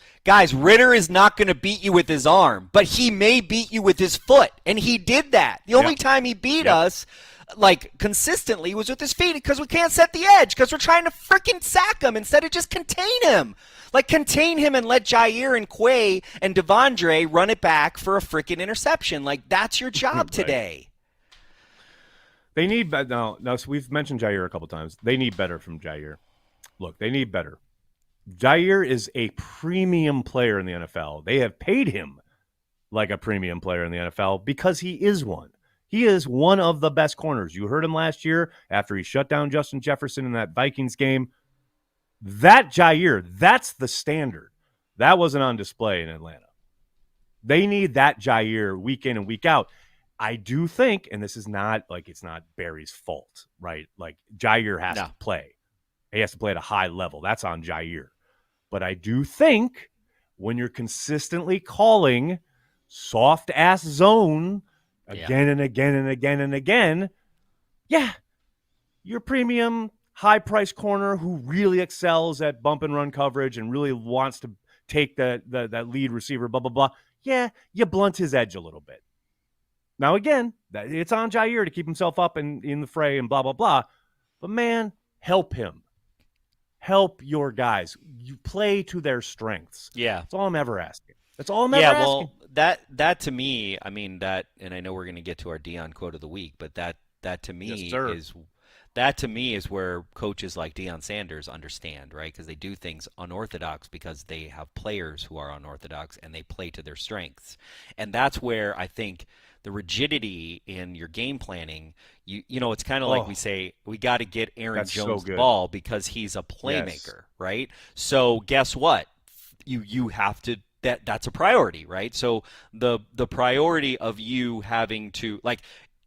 Ritter is not going to beat you with his arm, but he may beat you with his foot, and he did that. The only time he beat us, like, consistently was with his feet because we can't set the edge because we're trying to freaking sack him instead of just contain him. Like, contain him and let Jair and Quay and Devondre run it back for a freaking interception. Like, that's your job today. They need no. So we've mentioned Jair a couple times. They need better from Jair. Look, they need better. Jair is a premium player in the NFL. They have paid him like a premium player in the NFL because he is one. He is one of the best corners. You heard him last year after he shut down Justin Jefferson in that Vikings game. That Jair, that's the standard. That wasn't on display in Atlanta. They need that Jair week in and week out. I do think, and this is not like it's not Barry's fault, right? Like Jair has to play. He has to play at a high level. That's on Jair. But I do think when you're consistently calling soft-ass zone again and again and again and again, your premium high-price corner who really excels at bump and run coverage and really wants to take that lead receiver, blah, blah, blah. Yeah, you blunt his edge a little bit. Now, again, it's on Jair to keep himself up in the fray and blah, blah, blah. But, man, help him. Help your guys. You play to their strengths. Yeah. That's all I'm ever asking. That's all I'm ever asking. Well, that to me, I mean, that, and I know we're going to get to our Deion quote of the week, but that to me is where coaches like Deion Sanders understand, right? Because they do things unorthodox because they have players who are unorthodox and they play to their strengths. And that's where I think the rigidity in your game planning, you know, it's kind of like we say, we got to get Aaron Jones the ball because he's a playmaker, right? So guess what? You have to, that's a priority, right? So the priority of you having to, like,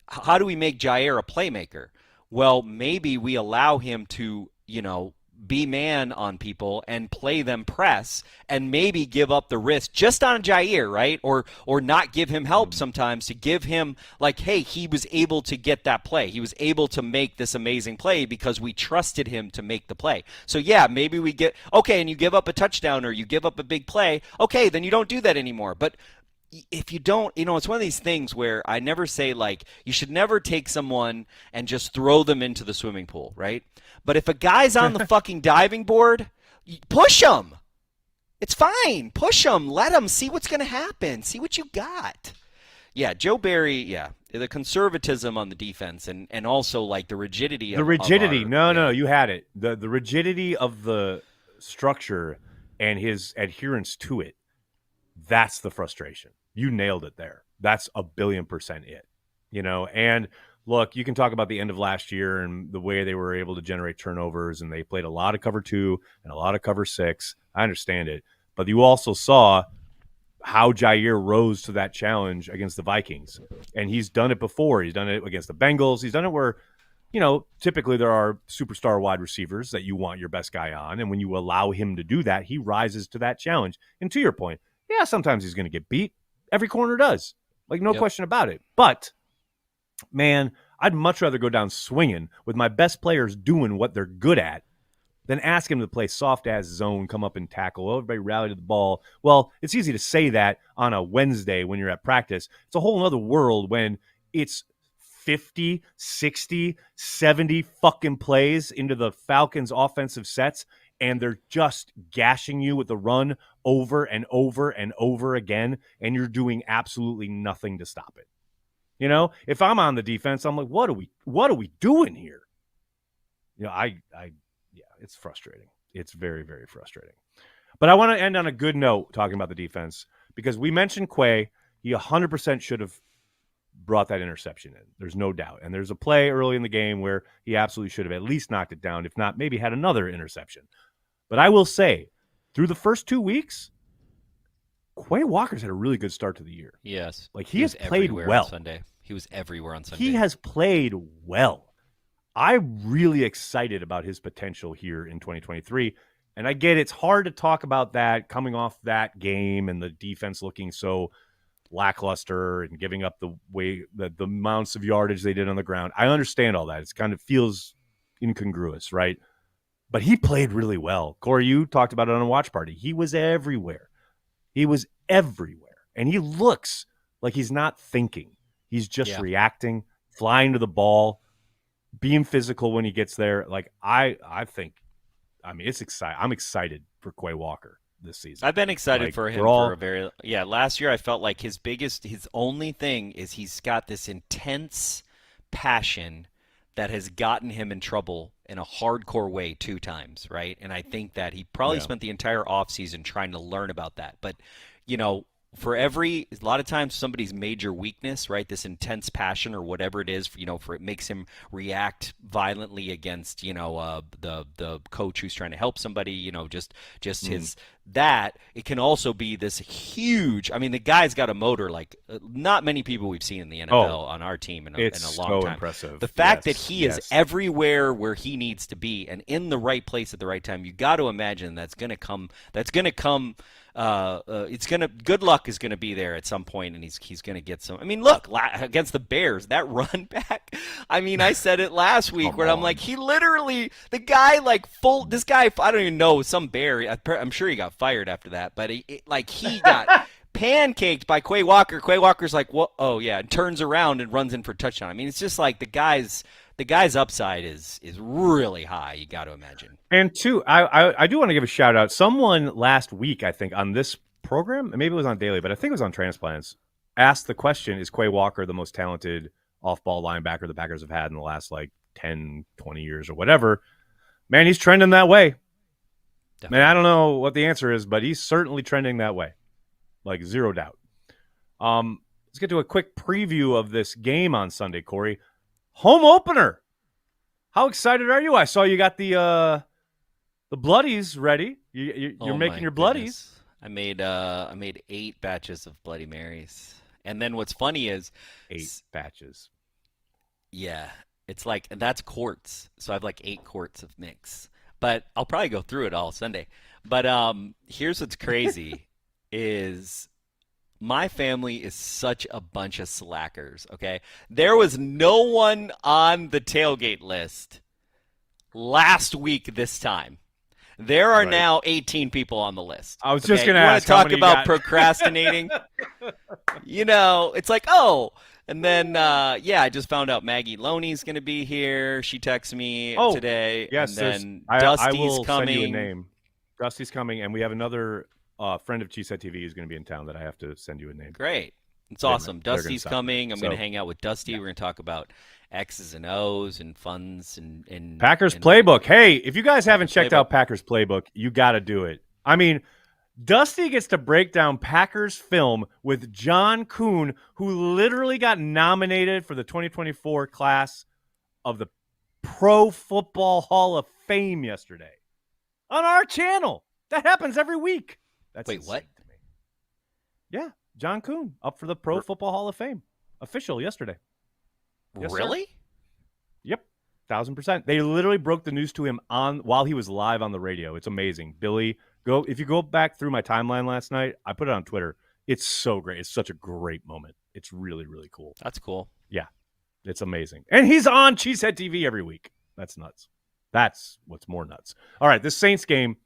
how do we make Jair a playmaker? Well, maybe we allow him to, you know, be man on people and play them press and maybe give up the risk just on Jair, right? Or not give him help sometimes to give him like, hey, he was able to get that play. He was able to make this amazing play because we trusted him to make the play. So yeah, maybe we get, okay, and you give up a touchdown or you give up a big play. Okay, then you don't do that anymore. But if you don't, you know, it's one of these things where I never say, like, you should never take someone and just throw them into the swimming pool, right? But if a guy's on the fucking diving board, push him. It's fine. Push him. Let him see what's going to happen. See what you got. Yeah, Joe Barry, the conservatism on the defense and also, like, the rigidity. The rigidity. No, you had it. The rigidity of the structure and his adherence to it. That's the frustration. You nailed it there. That's 1,000,000,000% it. You know, and look, you can talk about the end of last year and the way they were able to generate turnovers, and they played a lot of cover 2 and a lot of cover 6. I understand it. But you also saw how Jair rose to that challenge against the Vikings. And he's done it before. He's done it against the Bengals. He's done it where, you know, typically there are superstar wide receivers that you want your best guy on. And when you allow him to do that, he rises to that challenge. And to your point, yeah, sometimes he's going to get beat. Every corner does. Like, no question about it. But, man, I'd much rather go down swinging with my best players doing what they're good at than ask him to play soft-ass zone, come up and tackle. Oh, everybody rally to the ball. Well, it's easy to say that on a Wednesday when you're at practice. It's a whole other world when it's 50, 60, 70 fucking plays into the Falcons' offensive sets, and they're just gashing you with the run over and over and over again, and you're doing absolutely nothing to stop it. You know, if I'm on the defense, I'm like, what are we doing here? You know, yeah, it's frustrating. It's very, very frustrating. But I want to end on a good note talking about the defense because we mentioned Quay. He 100% should have brought that interception in. There's no doubt. And there's a play early in the game where he absolutely should have at least knocked it down, if not maybe had another interception. But I will say, through the first 2 weeks, Quay Walker's had a really good start to the year. Yes. Like, he has played well. On Sunday. He was everywhere on Sunday. He has played well. I'm really excited about his potential here in 2023. And I get it's hard to talk about that coming off that game and the defense looking so lackluster and giving up the way the amounts of yardage they did on the ground. I understand all that. It kind of feels incongruous, right? But he played really well. Corey, you talked about it on a watch party. He was everywhere. He was everywhere. And he looks like he's not thinking. He's just reacting, flying to the ball, being physical when he gets there. Like, I think, I mean, it's exciting. I'm excited for Quay Walker this season. I've been excited for him for a very, last year I felt like his only thing is he's got this intense passion that has gotten him in trouble in a hardcore way 2 times, right? And I think that he probably spent the entire offseason trying to learn about that. But, for a lot of times somebody's major weakness, right, this intense passion or whatever it is, for it makes him react violently against, the coach who's trying to help somebody, just his that. It can also be this huge, the guy's got a motor like not many people we've seen in the NFL on our team in a long time. It's so impressive. The fact that he is everywhere where he needs to be and in the right place at the right time, you got to imagine that's going to come good luck is going to be there at some point, and he's going to get some. Look, against the Bears, that run back. I said it last week where I'm like, he literally, the guy this guy, I don't even know, some Bear. I'm sure he got fired after that, but he got pancaked by Quay Walker. Quay Walker's like, what? Oh yeah, and turns around and runs in for a touchdown. It's just like the guy's upside is really high. You got to imagine. And two, I do want to give a shout out. Someone last week, I think, on this program, maybe it was on Daily, but I think it was on Transplants, asked the question, is Quay Walker the most talented off-ball linebacker the Packers have had in the last 10, 20 years or whatever? Man, he's trending that way. Definitely. Man, I don't know what the answer is, but he's certainly trending that way. Zero doubt. Let's get to a quick preview of this game on Sunday, Corey. Home opener. How excited are you? I saw you got the Bloodies ready. You're making your Bloodies. Goodness. I made 8 batches of Bloody Marys. And then what's funny is 8 batches. Yeah. It's and that's quarts. So I have 8 quarts of mix. But I'll probably go through it all Sunday. But here's what's crazy is my family is such a bunch of slackers, okay? There was no one on the tailgate list last week this time. There are now 18 people on the list. I was just going to ask. You want to talk about procrastinating? It's and then, I just found out Maggie Loney's going to be here. She texted me today. Yes, and then Dusty's I will coming. send you a name. Dusty's coming, and we have another friend of CHTV who's going to be in town that I have to send you a name. Great. It's awesome. Dusty's coming. I'm going to hang out with Dusty. We're going to talk about X's and O's and funds and Packers playbook. Hey, if you guys haven't checked out Packers playbook, you got to do it. Dusty gets to break down Packers film with John Kuhn, who literally got nominated for the 2024 class of the Pro Football Hall of Fame yesterday on our channel. That happens every week. Wait, what? To me. Yeah, John Kuhn up for the Pro Football Hall of Fame. Official yesterday. Yes, really? Sir. Yep, 1,000%. They literally broke the news to him while he was live on the radio. It's amazing. Billy, if you go back through my timeline last night, I put it on Twitter. It's so great. It's such a great moment. It's really, really cool. That's cool. Yeah, it's amazing. And he's on Cheesehead TV every week. That's nuts. That's what's more nuts. All right, this Saints game,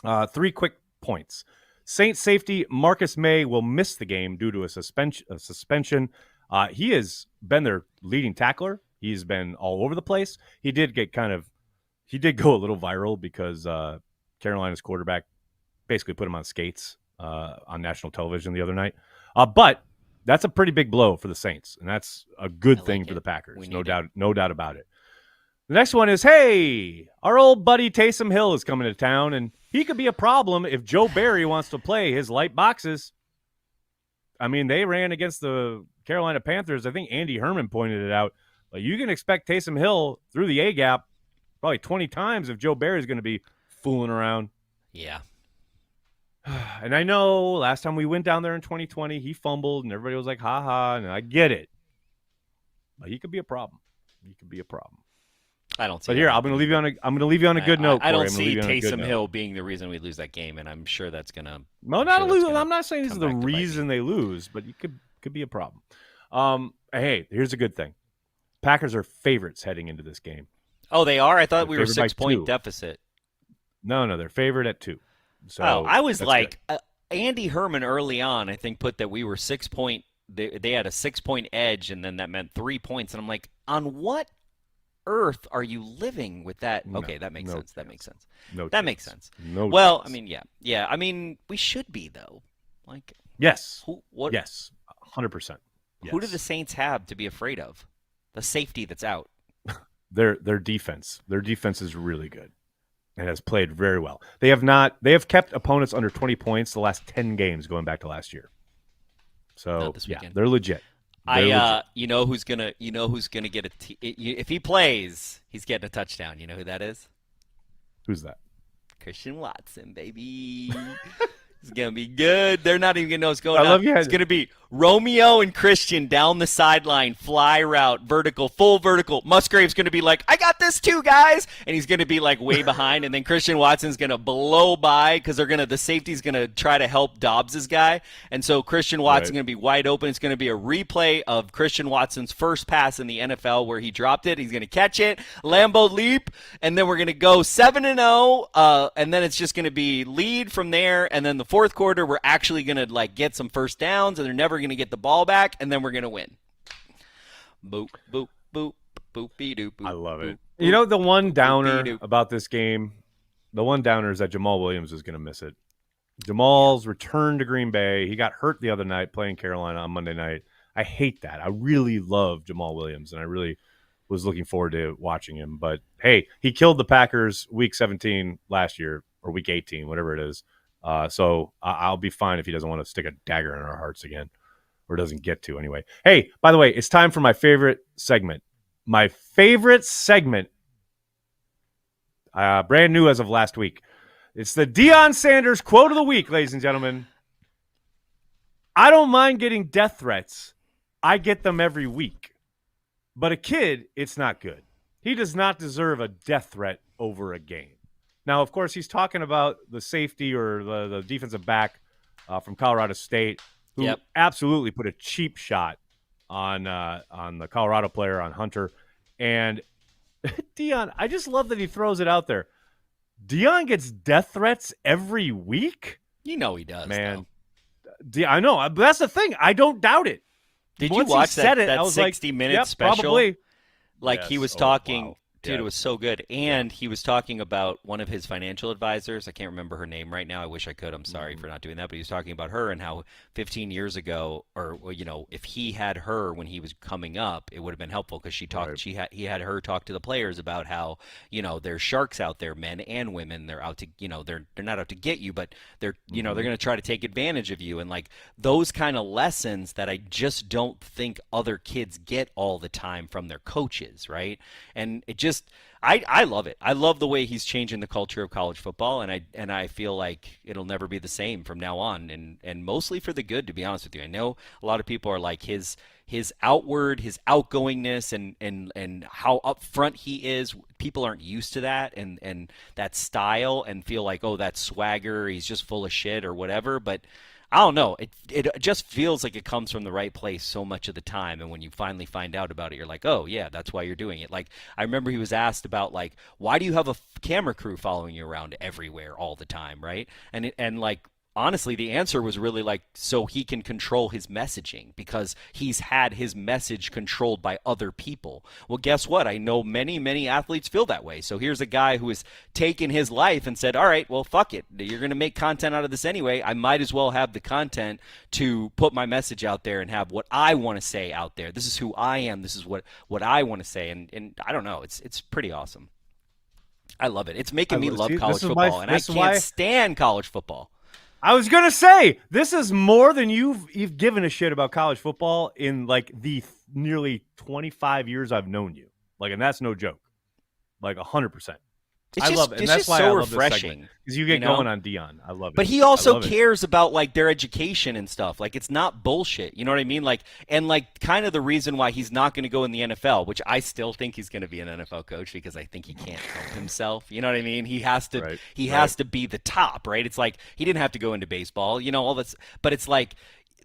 3 quick points. Saints safety Marcus May will miss the game due to a suspension. He has been their leading tackler. He's been all over the place. He did go a little viral because Carolina's quarterback basically put him on skates on national television the other night. But that's a pretty big blow for the Saints, and that's a good thing for the Packers. No doubt about it. The next one is, hey, our old buddy Taysom Hill is coming to town, and he could be a problem if Joe Barry wants to play his light boxes. They ran against the Carolina Panthers. I think Andy Herman pointed it out. You can expect Taysom Hill through the A-gap probably 20 times if Joe Barry is going to be fooling around. Yeah. And I know last time we went down there in 2020, he fumbled, and everybody was like, ha, and I get it. But he could be a problem. I don't see. But here, I'm going to leave you on a good note. I don't see Taysom Hill being the reason we lose that game, and I'm sure that's going to. No, not lose. I'm not saying this is the reason they lose, but it could be a problem. Hey, here's a good thing. Packers are favorites heading into this game. Oh, they are? I thought we were 6-point deficit. No, they're favored at 2. So I was like, Andy Herman early on, I think, put that we were 6-point. They had a 6-point edge, and then that meant 3 points. And I'm like, on what earth are you living with that? Okay, that makes sense. That makes sense. That makes sense. Well, yeah. We should be though. Yes. Yes. 100%. Who do the Saints have to be afraid of? The safety that's out. their defense. Their defense is really good and has played very well. They have kept opponents under 20 points the last 10 games going back to last year. So yeah, they're legit. You know who's gonna get if he plays, he's getting a touchdown. You know who that is? Who's that? Christian Watson, baby. It's going to be good. They're not even going to know what's going on. It's going to be Romeo and Christian down the sideline, fly route, vertical, full vertical. Musgrave's going to be like, I got this too, guys. And he's going to be like way behind. And then Christian Watson's going to blow by because the safety's going to try to help Dobbs' guy. And so Christian Watson's going to be wide open. It's going to be a replay of Christian Watson's first pass in the NFL where he dropped it. He's going to catch it. Lambeau leap. And then we're going to go 7-0. And then it's just going to be lead from there. And then the fourth quarter, we're actually going to like get some first downs, and they're never going to get the ball back, and then we're going to win. Boop, boop, boop, boopy doop. I love it. You know, the one downer about this game, the one downer is that Jamal Williams is going to miss it. Jamal's return to Green Bay. He got hurt the other night playing Carolina on Monday night. I hate that. I really love Jamal Williams, and I really was looking forward to watching him. But, hey, he killed the Packers week 17 last year, or week 18, whatever it is. So I'll be fine if he doesn't want to stick a dagger in our hearts again, or doesn't get to anyway. Hey, by the way, it's time for my favorite segment. My favorite segment, brand new as of last week. It's the Deion Sanders quote of the week, ladies and gentlemen. I don't mind getting death threats. I get them every week. But a kid, it's not good. He does not deserve a death threat over a game. Now, of course, he's talking about the safety or the defensive back from Colorado State, who absolutely put a cheap shot on the Colorado player, on Hunter. And Deion, I just love that he throws it out there. Deion gets death threats every week? You know he does, man. I know. But that's the thing. I don't doubt it. Did you watch that 60-minute special? Probably. Like, he was talking... Wow. Dude, it was so good. And he was talking about one of his financial advisors. I can't remember her name right now. I wish I could. I'm sorry for not doing that. But he was talking about her and how 15 years ago, or, you know, if he had her when he was coming up, it would have been helpful because she talked. He had her talk to the players about how, you know, there's sharks out there, men and women. They're out to, you know, they're not out to get you, but they're, you know, they're going to try to take advantage of you. And like those kind of lessons that I just don't think other kids get all the time from their coaches, right? And it just, I love it. I love the way he's changing the culture of college football, and I feel like it'll never be the same from now on, and mostly for the good, to be honest with you. I know a lot of people are like his outward, his outgoingness, and how upfront he is. People aren't used to that and that style, and feel like, oh, that's swagger, he's just full of shit or whatever. But I don't know. It just feels like it comes from the right place so much of the time. And when you finally find out about it, you're like, oh, yeah, that's why you're doing it. Like, I remember he was asked about, like, why do you have a camera crew following you around everywhere all the time, right? And like, honestly, the answer was really like, so he can control his messaging because he's had his message controlled by other people. Well, guess what? I know many, many athletes feel that way. So here's a guy who has taken his life and said, all right, well, fuck it. You're going to make content out of this anyway. I might as well have the content to put my message out there and have what I want to say out there. This is who I am. This is what I want to say. And I don't know. It's pretty awesome. I love it. It's making me love college football, and I can't stand college football. I was going to say, this is more than you've given a shit about college football in, like, the nearly 25 years I've known you. Like, and that's no joke. Like, 100%. I love it. And that's why I love refreshing. Because you get going on Deion. I love it. But he also cares about, like, their education and stuff. Like, it's not bullshit. You know what I mean? Like, and, like, kind of the reason why he's not going to go in the NFL, which I still think he's going to be an NFL coach because I think he can't help himself. You know what I mean? He has to has to be the top, right? It's like he didn't have to go into baseball, you know, all this. But it's like,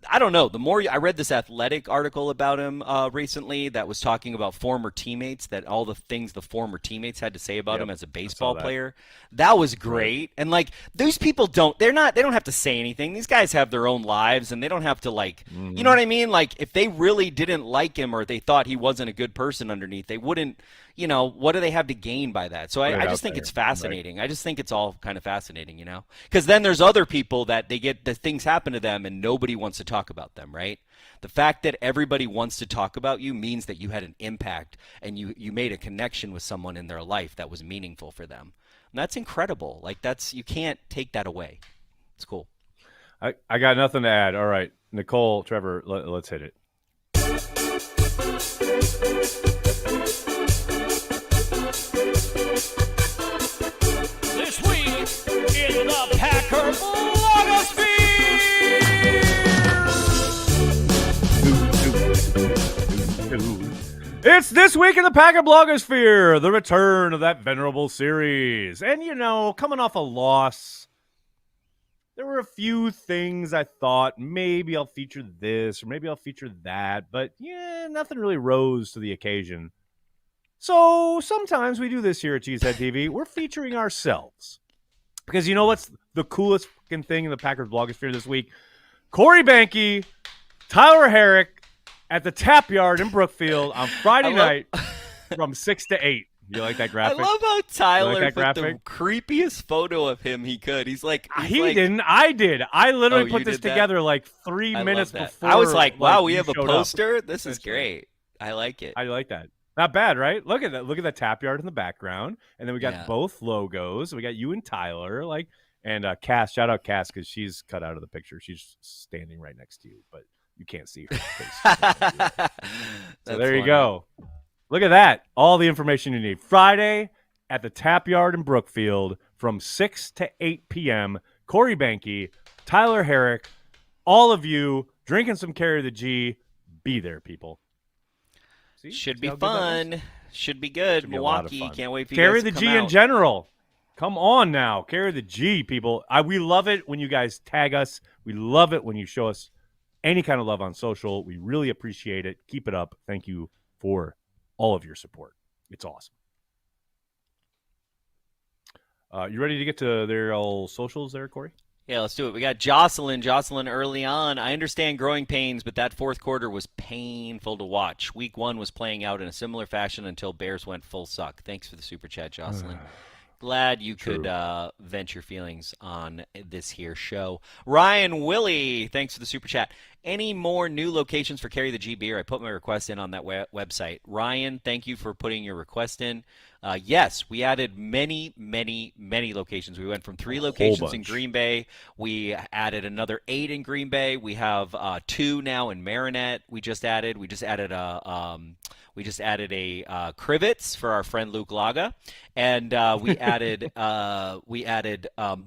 I don't know. The more I read this Athletic article about him recently that was talking about former teammates, that all the things the former teammates had to say about him as a baseball player, that was great. And like, those people they don't have to say anything. These guys have their own lives, and they don't have to, like, you know what I mean? Like, if they really didn't like him or they thought he wasn't a good person underneath, they wouldn't, you know, what do they have to gain by that? So I just think it's fascinating. Right. I just think it's all kind of fascinating, you know, because then there's other people that they get the things happen to them and nobody wants to talk about them, right? The fact that everybody wants to talk about you means that you had an impact and you made a connection with someone in their life that was meaningful for them. And that's incredible. Like you can't take that away. It's cool. I got nothing to add. All right, Nicole, Trevor, let's hit it. This week in the Packer blogosphere. It's This Week in the Packer blogosphere, the return of that venerable series. And, coming off a loss, there were a few things I thought maybe I'll feature this or maybe I'll feature that, but nothing really rose to the occasion. So sometimes we do this here at Cheesehead TV. We're featuring ourselves. Because you know what's the coolest fucking thing in the Packers blogosphere this week? Corey Behnke, Tyler Herrick at the Tap Yard in Brookfield on Friday night from 6 to 8. You like that graphic? I love how Tyler like put the creepiest photo of him he could. He didn't. I did. I literally put this together that? like 3 minutes before. I was like, wow, we have a showed poster? Up. This is great. I like it. I like that. Not bad, right? Look at that. Look at the Tap Yard in the background. And then we got both logos. We got you and Tyler. And Cass, shout out Cass because she's cut out of the picture. She's standing right next to you, but you can't see her face. So there you go. Look at that. All the information you need. Friday at the Tap Yard in Brookfield from 6 to 8 p.m. Corey Behnke, Tyler Herrick, all of you drinking some Carry the G. Be there, people. See? Should be fun. Should be good. Should be Milwaukee. Can't wait for you Carry guys to the come G out. in general. Come on now. Carry the G, people. We love it when you guys tag us. We love it when you show us any kind of love on social. We really appreciate it. Keep it up. Thank you for all of your support. It's awesome. You ready to get to their old socials there, Corey? Yeah, let's do it. We got Jocelyn. Jocelyn early on. I understand growing pains, but that fourth quarter was painful to watch. Week 1 was playing out in a similar fashion until Bears went full suck. Thanks for the super chat, Jocelyn. Glad you could vent your feelings on this here show. Ryan Willie, thanks for the super chat. Any more new locations for Carry the G beer? I put my request in on that website. Ryan, thank you for putting your request in. Yes, we added many, many, many locations. We went from 3 locations in Green Bay. We added another 8 in Green Bay. We have 2 now in Marinette. We just added a Crivets for our friend Luke Laga, and we added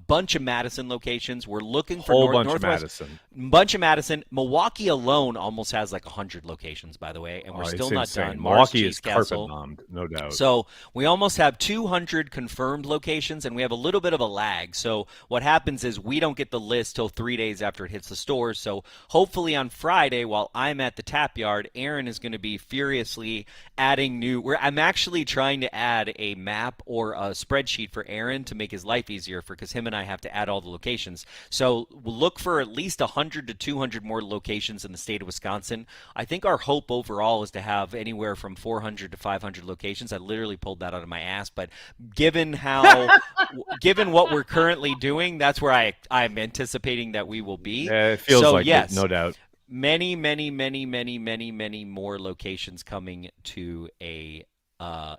bunch of Madison locations. We're looking for Northwest. Bunch of Madison. Milwaukee alone almost has like 100 locations, by the way, and we're still not done. Milwaukee is carpet bombed, no doubt. So we almost have 200 confirmed locations, and we have a little bit of a lag. So what happens is we don't get the list till 3 days after it hits the stores. So hopefully on Friday, while I'm at the Tap Yard, Aaron is going to be furiously adding new. I'm actually trying to add a map or a spreadsheet for Aaron to make his life easier because him and I have to add all the locations. So we'll look for at least 100 to 200 more locations in the state of Wisconsin. I think our hope overall is to have anywhere from 400 to 500 locations. I literally pulled that out of my ass, but given what we're currently doing, that's where I'm anticipating that we will be. It feels like it, no doubt. Many, many, many, many, many, many more locations coming to a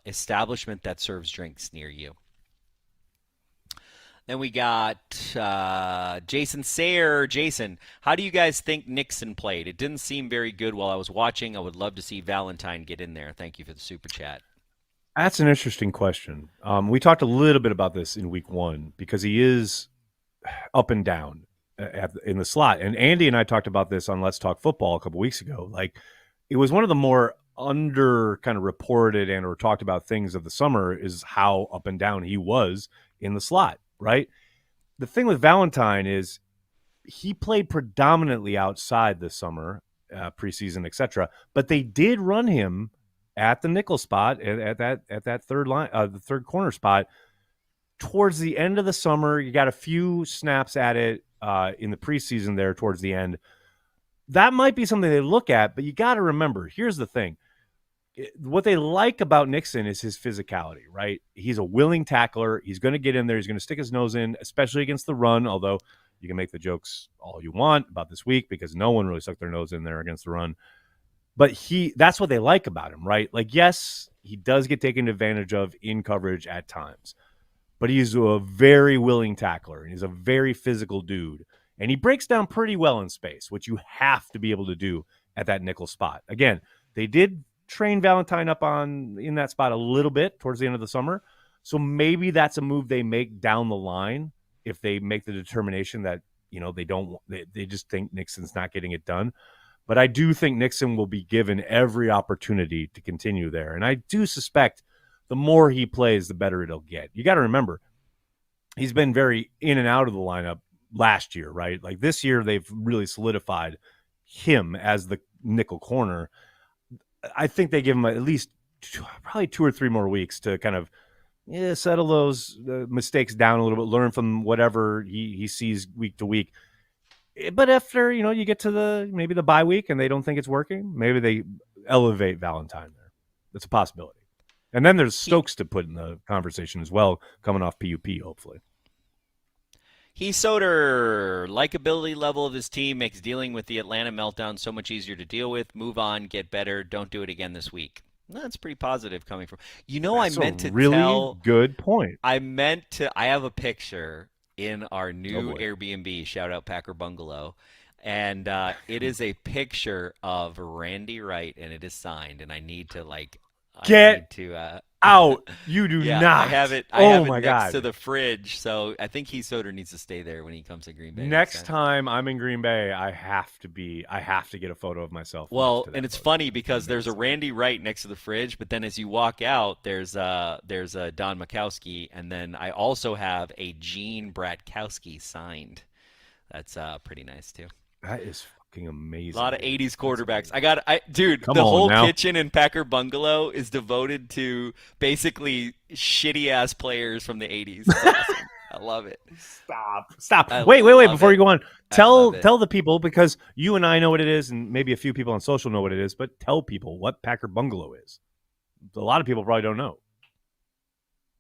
establishment that serves drinks near you. Then we got Jason Sayre. Jason, how do you guys think Nixon played? It didn't seem very good while I was watching. I would love to see Valentine get in there. Thank you for the super chat. That's an interesting question. We talked a little bit about this in week 1 because he is up and down in the slot. And Andy and I talked about this on Let's Talk Football a couple weeks ago. Like, it was one of the more under kind of reported and or talked about things of the summer is how up and down he was in the slot, right? The thing with Valentine is he played predominantly outside this summer, preseason, etc. But they did run him at the nickel spot at that third line, the third corner spot towards the end of the summer. You got a few snaps at it in the preseason there towards the end. That might be something they look at, but you got to remember, here's the thing. What they like about Nixon is his physicality, right? He's a willing tackler. He's going to get in there. He's going to stick his nose in, especially against the run, although, You can make the jokes all you want about this week because no one really stuck their nose in there against the run. But that's what they like about him, right? Like, yes, he does get taken advantage of in coverage at times, but he's a very willing tackler, and he's a very physical dude, and he breaks down pretty well in space, which you have to be able to do at that nickel spot. Again, they did train Valentine up in that spot a little bit towards the end of the summer, so maybe that's a move they make down the line if they make the determination that they just think Nixon's not getting it done. But I do think Nixon will be given every opportunity to continue there. And I do suspect the more he plays, the better it'll get. You got to remember, he's been very in and out of the lineup last year, right? Like this year, they've really solidified him as the nickel corner. I think they give him at least probably 2 or 3 more weeks to kind of settle those mistakes down a little bit, learn from whatever he sees week to week. But after, you get to maybe the bye week and they don't think it's working, maybe they elevate Valentine there. That's a possibility. And then there's Stokes to put in the conversation as well, coming off PUP, hopefully. Soder, likability level of his team makes dealing with the Atlanta meltdown so much easier to deal with. Move on, get better, don't do it again this week. That's pretty positive coming from. That's a really good point. I have a picture in our new Airbnb, shout out Packer Bungalow, and it is a picture of Randy Wright, and it is signed, and I need to out. You do not. I have it. Next to the fridge, so I think Soder needs to stay there when he comes to Green Bay. Next time I'm in Green Bay, I have to get a photo of myself. Well, and it's funny because there's a Randy Wright next to the fridge, but then as you walk out, there's a Don Majkowski, and then I also have a Gene Bratkowski signed. That's pretty nice too. That is fucking amazing. A lot of 80s quarterbacks. The whole kitchen in Packer Bungalow is devoted to basically shitty-ass players from the 80s. Awesome. I love it. Stop. Wait. Before you go on, tell the people, because you and I know what it is, and maybe a few people on social know what it is, but tell people what Packer Bungalow is. A lot of people probably don't know.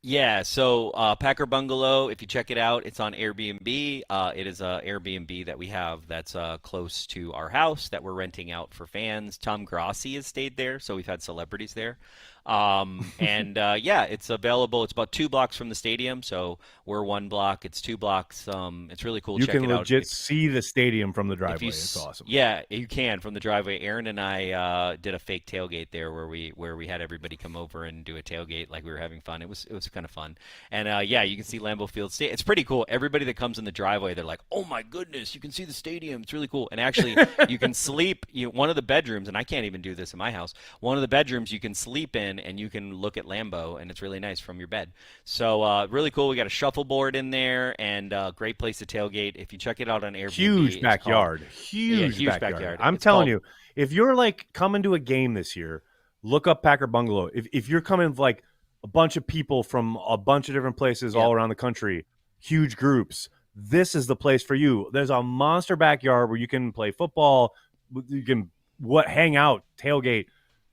Yeah, so Packer Bungalow, if you check it out, it's on Airbnb. It is an Airbnb that we have that's close to our house that we're renting out for fans. Tom Grossi has stayed there, so we've had celebrities there. It's available. It's about 2 blocks from the stadium, so we're 1 block. It's 2 blocks. It's really cool. You Check it out. You can legit see the stadium from the driveway. It's awesome. Yeah, you can from the driveway. Aaron and I did a fake tailgate there where we had everybody come over and do a tailgate like we were having fun. It was kind of fun. And you can see Lambeau Field. It's pretty cool. Everybody that comes in the driveway, they're like, "Oh my goodness, you can see the stadium. It's really cool." And actually, you can sleep. One of the bedrooms, and I can't even do this in my house. One of the bedrooms you can sleep in, and you can look at Lambeau, and it's really nice from your bed. So really cool. We got a shuffleboard in there, and great place to tailgate. If you check it out on Airbnb, huge backyard. Huge backyard. I'm telling you, if you're like coming to a game this year, look up Packer Bungalow. If you're coming with like a bunch of people from a bunch of different places all around the country, huge groups, this is the place for you. There's a monster backyard where you can play football, you can hang out, tailgate,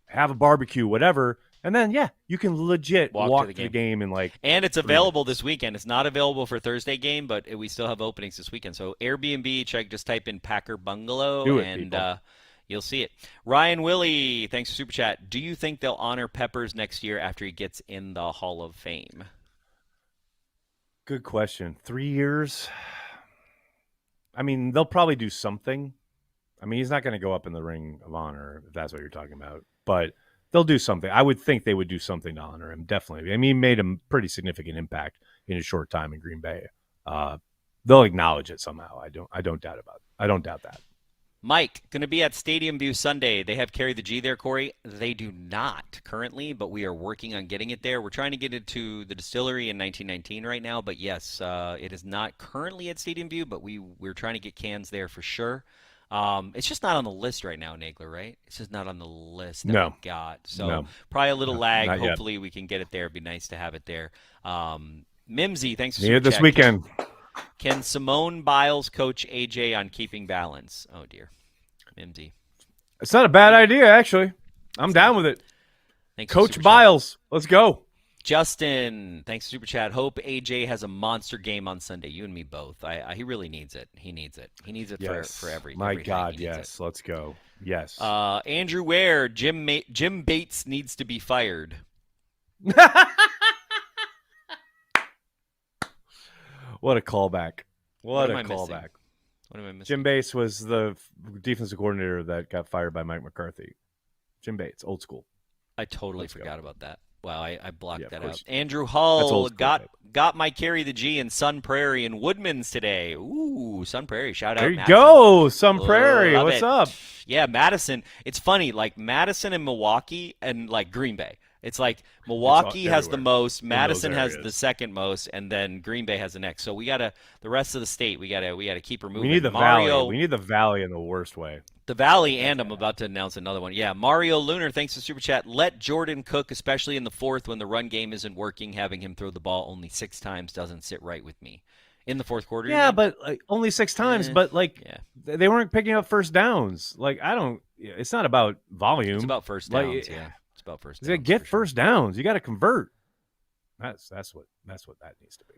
have a barbecue, whatever. And then, you can legit walk to the game and And it's available this weekend. It's not available for Thursday game, but we still have openings this weekend. So Airbnb, just type in Packer Bungalow, you'll see it. Ryan Willie, thanks for Super Chat. Do you think they'll honor Peppers next year after he gets in the Hall of Fame? Good question. 3 years? I mean, they'll probably do something. I mean, he's not going to go up in the Ring of Honor, if that's what you're talking about. But they'll do something. I would think they would do something to honor him, definitely. I mean, he made a pretty significant impact in a short time in Green Bay. They'll acknowledge it somehow. I don't doubt that. Mike, going to be at Stadium View Sunday. They have Carry the G there, Corey. They do not currently, but we are working on getting it there. We're trying to get it to the distillery in 1919 right now, but yes, it is not currently at Stadium View, but we're trying to get cans there for sure. It's just not on the list right now, Nagler, right? It's just not on the list that we got. So probably a little lag. Hopefully we can get it there. It'd be nice to have it there. Mimsy, thanks for Super this chat. Weekend. Can Simone Biles coach AJ on keeping balance? Oh, dear. Mimsy. It's not a bad idea, actually. I'm down with it. Thanks Coach Biles. Let's go. Justin, thanks for super chat. Hope AJ has a monster game on Sunday. You and me both. He really needs it. He needs it. He needs it for everything. My God, yes. Let's go. Yes. Andrew Ware, Jim Bates needs to be fired. What a callback. What a am I callback. missing? What am I missing? Jim Bates was the defensive coordinator that got fired by Mike McCarthy. Jim Bates, old school. I totally forgot about that. Wow, I blocked that out. you- Andrew Hull got got my carry the G in Sun Prairie and Woodman's today. Ooh, Sun Prairie. Shout out. There you Madison. go, Sun Prairie. Love What's it. up? Yeah, Madison. It's funny, like Madison and Milwaukee and like Green Bay. It's like Milwaukee has the most, Madison has the second most, and then Green Bay has the next. So we gotta the rest of the state. We gotta keep her moving. We need the Mario, Valley. We need the Valley in the worst way. The Valley, and I'm about to announce another one. Yeah, Mario Lunar, thanks for Super Chat. Let Jordan cook, especially in the fourth when the run game isn't working. Having him throw the ball only 6 times doesn't sit right with me. In the fourth quarter? Yeah, but like, only 6 times. But like, they weren't picking up first downs. Like, I don't. It's not about volume. It's about first downs. Yeah, it's about first downs. You get first downs. You got to convert. That's what that needs to be.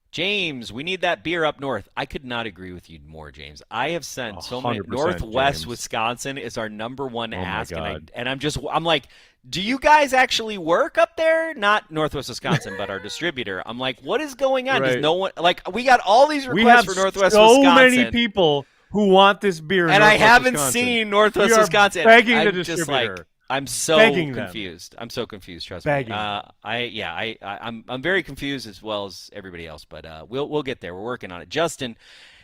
James, we need that beer up north. I could not agree with you more, James. I have sent so many. 100%, Northwest James. Wisconsin is our number one ask, God. and I'm like, do you guys actually work up there? Not Northwest Wisconsin, but our distributor. I'm like, what is going on? Right. Does no one like? We got all these We requests have for Northwest so Wisconsin. many people who want this beer, in and I Northwest haven't Wisconsin. seen Northwest We are Wisconsin. begging the I'm just distributor. like, I'm so Begging them. confused. I'm so confused. Trust Begging. me. I'm very confused as well as everybody else. But we'll get there. We're working on it. Justin,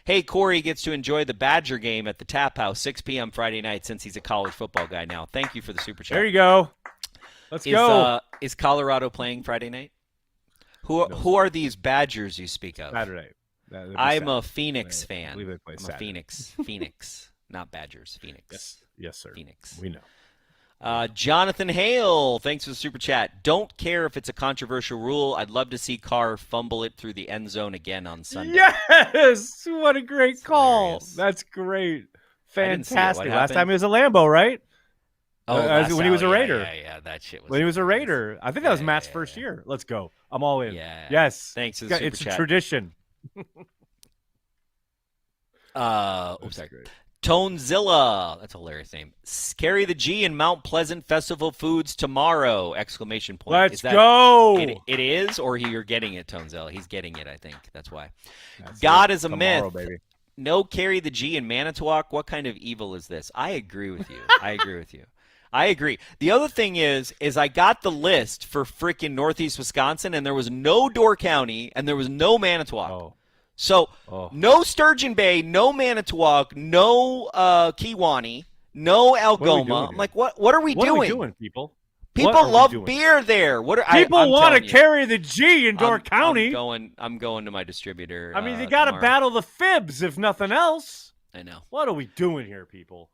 hey, Corey gets to enjoy the Badger game at the Tap House 6 p.m. Friday night since he's a college football guy now. Thank you for the super chat. There you go. Let's go. Is Colorado playing Friday night? Who are these Badgers you speak of? Saturday. I'm a Phoenix fan. I believe they play I'm a Saturday. Phoenix, not Badgers. Phoenix. Yes, sir. Phoenix. We know. Jonathan Hale, thanks for the super chat. Don't care if it's a controversial rule. I'd love to see Carr fumble it through the end zone again on Sunday. Yes! What a great call. Hilarious. That's great. didn't see it. Fantastic. What Last happened? time he was a Lambeau, right? Oh, when he was a Raider. Yeah, that shit was. When he was a hilarious. Raider. I think that was Matt's first year. Let's go. I'm all in. Yeah. Yes. Thanks for the super It's chat. a tradition. Sorry. Tonezilla, that's a hilarious name. Carry the G in Mount Pleasant Festival Foods tomorrow! Exclamation point. Let's go. It is, or you're getting it, Tonezilla. He's getting it, I think. That's why. God is a Tomorrow, myth. baby. No carry the G in Manitowoc. What kind of evil is this? I agree with you. I agree. The other thing is I got the list for freaking Northeast Wisconsin, and there was no Door County, and there was no Manitowoc. Oh. So, no Sturgeon Bay, no Manitowoc, no Kewanee, no Algoma. I'm like, what are we doing? What are we doing, people? People love beer there. People want to carry the G in Door County. I'm going to my distributor. I mean, they got to battle the fibs, if nothing else. I know. What are we doing here, people?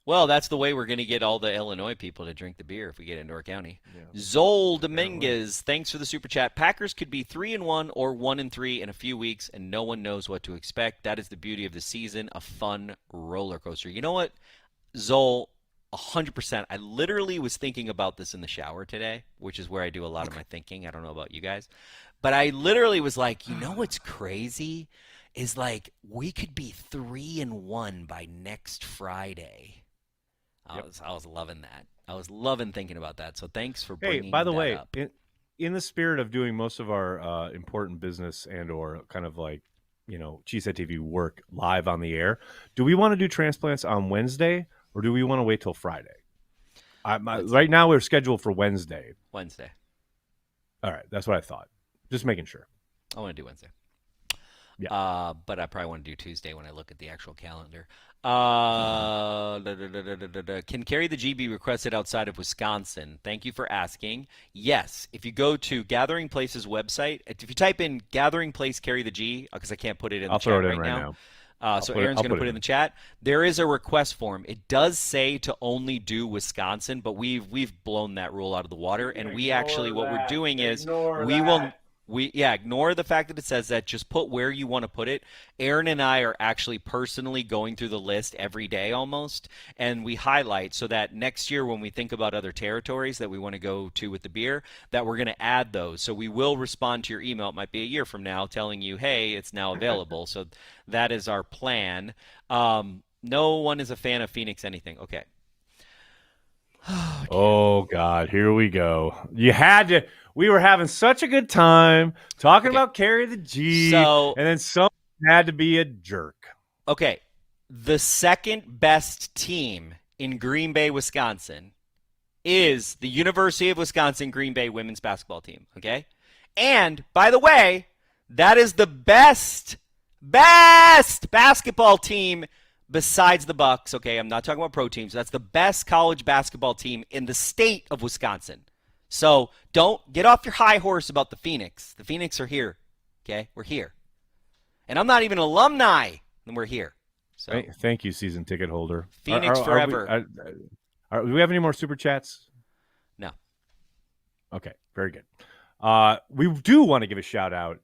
Well, that's the way we're going to get all the Illinois people to drink the beer if we get in Door County. Yeah. Zol Dominguez, thanks for the super chat. Packers could be 3-1 or 1-3 in a few weeks, and no one knows what to expect. That is the beauty of the season, a fun roller coaster. You know what, Zol, 100%. I literally was thinking about this in the shower today, which is where I do a lot of my thinking. I don't know about you guys. But I literally was like, you know what's crazy? Is like we could be 3-1 by next Friday. I was loving that. I was loving thinking about that. So thanks for bringing Hey, by the that way, up. in the spirit of doing most of our important business and or kind of like, CHTV work live on the air, do we want to do transplants on Wednesday or do we want to wait till Friday? Right now we're scheduled for Wednesday. Wednesday. All right, that's what I thought. Just making sure. I want to do Wednesday. Yeah. But I probably want to do Tuesday when I look at the actual calendar. Can Carry the G be requested outside of Wisconsin? Thank you for asking. Yes. If you go to Gathering Place's website, if you type in Gathering Place Carry the G, because I can't put it in the chat right now. So Aaron's going to put it in the chat. There is a request form. It does say to only do Wisconsin, but we've blown that rule out of the water. And we actually, what we're doing is we will Ignore the fact that it says that. Just put where you want to put it. Aaron and I are actually personally going through the list every day almost, and we highlight so that next year when we think about other territories that we want to go to with the beer, that we're going to add those. So we will respond to your email. It might be a year from now telling you, hey, it's now available. So that is our plan. No one is a fan of Phoenix anything. Okay. Oh, God, here we go. You had to. We were having such a good time talking about Carry the G, and then someone had to be a jerk. Okay, the second best team in Green Bay, Wisconsin is the University of Wisconsin Green Bay women's basketball team, okay? And, by the way, that is the best basketball team besides the Bucks, okay? I'm not talking about pro teams. That's the best college basketball team in the state of Wisconsin. So don't get off your high horse about the Phoenix. The Phoenix are here, okay? We're here. And I'm not even an alumni, and we're here. So thank you, season ticket holder. Phoenix forever. Do we have any more super chats? No. Okay, very good. We do want to give a shout out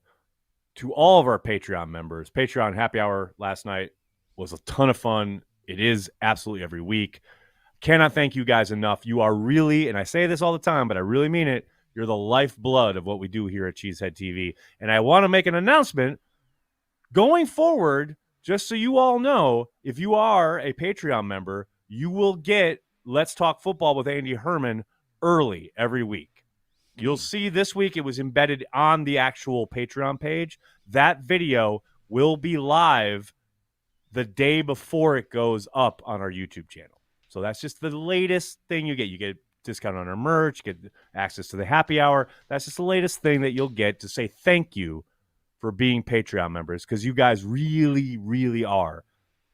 to all of our Patreon members. Patreon happy hour last night was a ton of fun. It is absolutely every week. Cannot thank you guys enough. You are really, and I say this all the time, but I really mean it, you're the lifeblood of what we do here at Cheesehead TV. And I want to make an announcement going forward, just so you all know, if you are a Patreon member, you will get Let's Talk Football with Andy Herman early every week. You'll see this week it was embedded on the actual Patreon page. That video will be live the day before it goes up on our YouTube channel. So that's just the latest thing you get. You get discount on our merch, get access to the happy hour. That's just the latest thing that you'll get to say thank you for being Patreon members, because you guys really, really are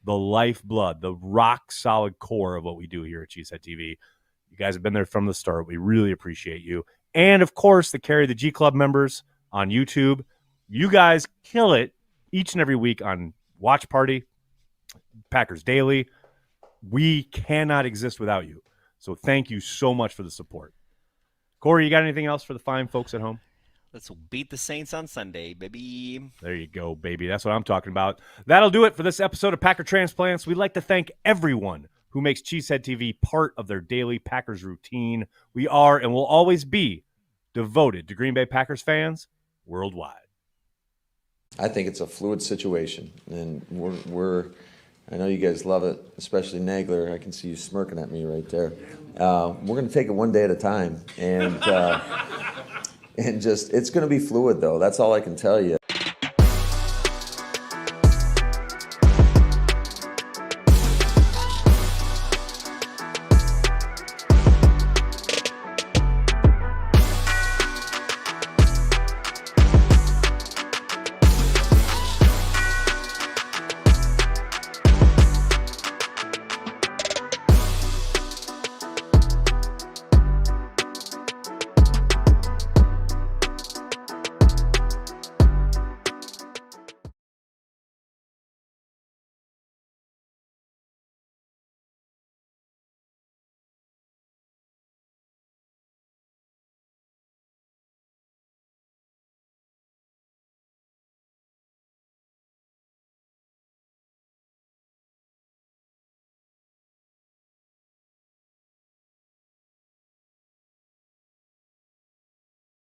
the lifeblood, the rock solid core of what we do here at Cheesehead TV. You guys have been there from the start. We really appreciate you. And, of course, the Carry the G Club members on YouTube. You guys kill it each and every week on Watch Party, Packers Daily. We cannot exist without you. So thank you so much for the support. Corey, you got anything else for the fine folks at home? Let's beat the Saints on Sunday, baby. There you go, baby. That's what I'm talking about. That'll do it for this episode of Packer Transplants. We'd like to thank everyone who makes Cheesehead TV part of their daily Packers routine. We are and will always be devoted to Green Bay Packers fans worldwide. I think it's a fluid situation, and I know you guys love it, especially Nagler. I can see you smirking at me right there. We're going to take it one day at a time, and it's going to be fluid, though. That's all I can tell you.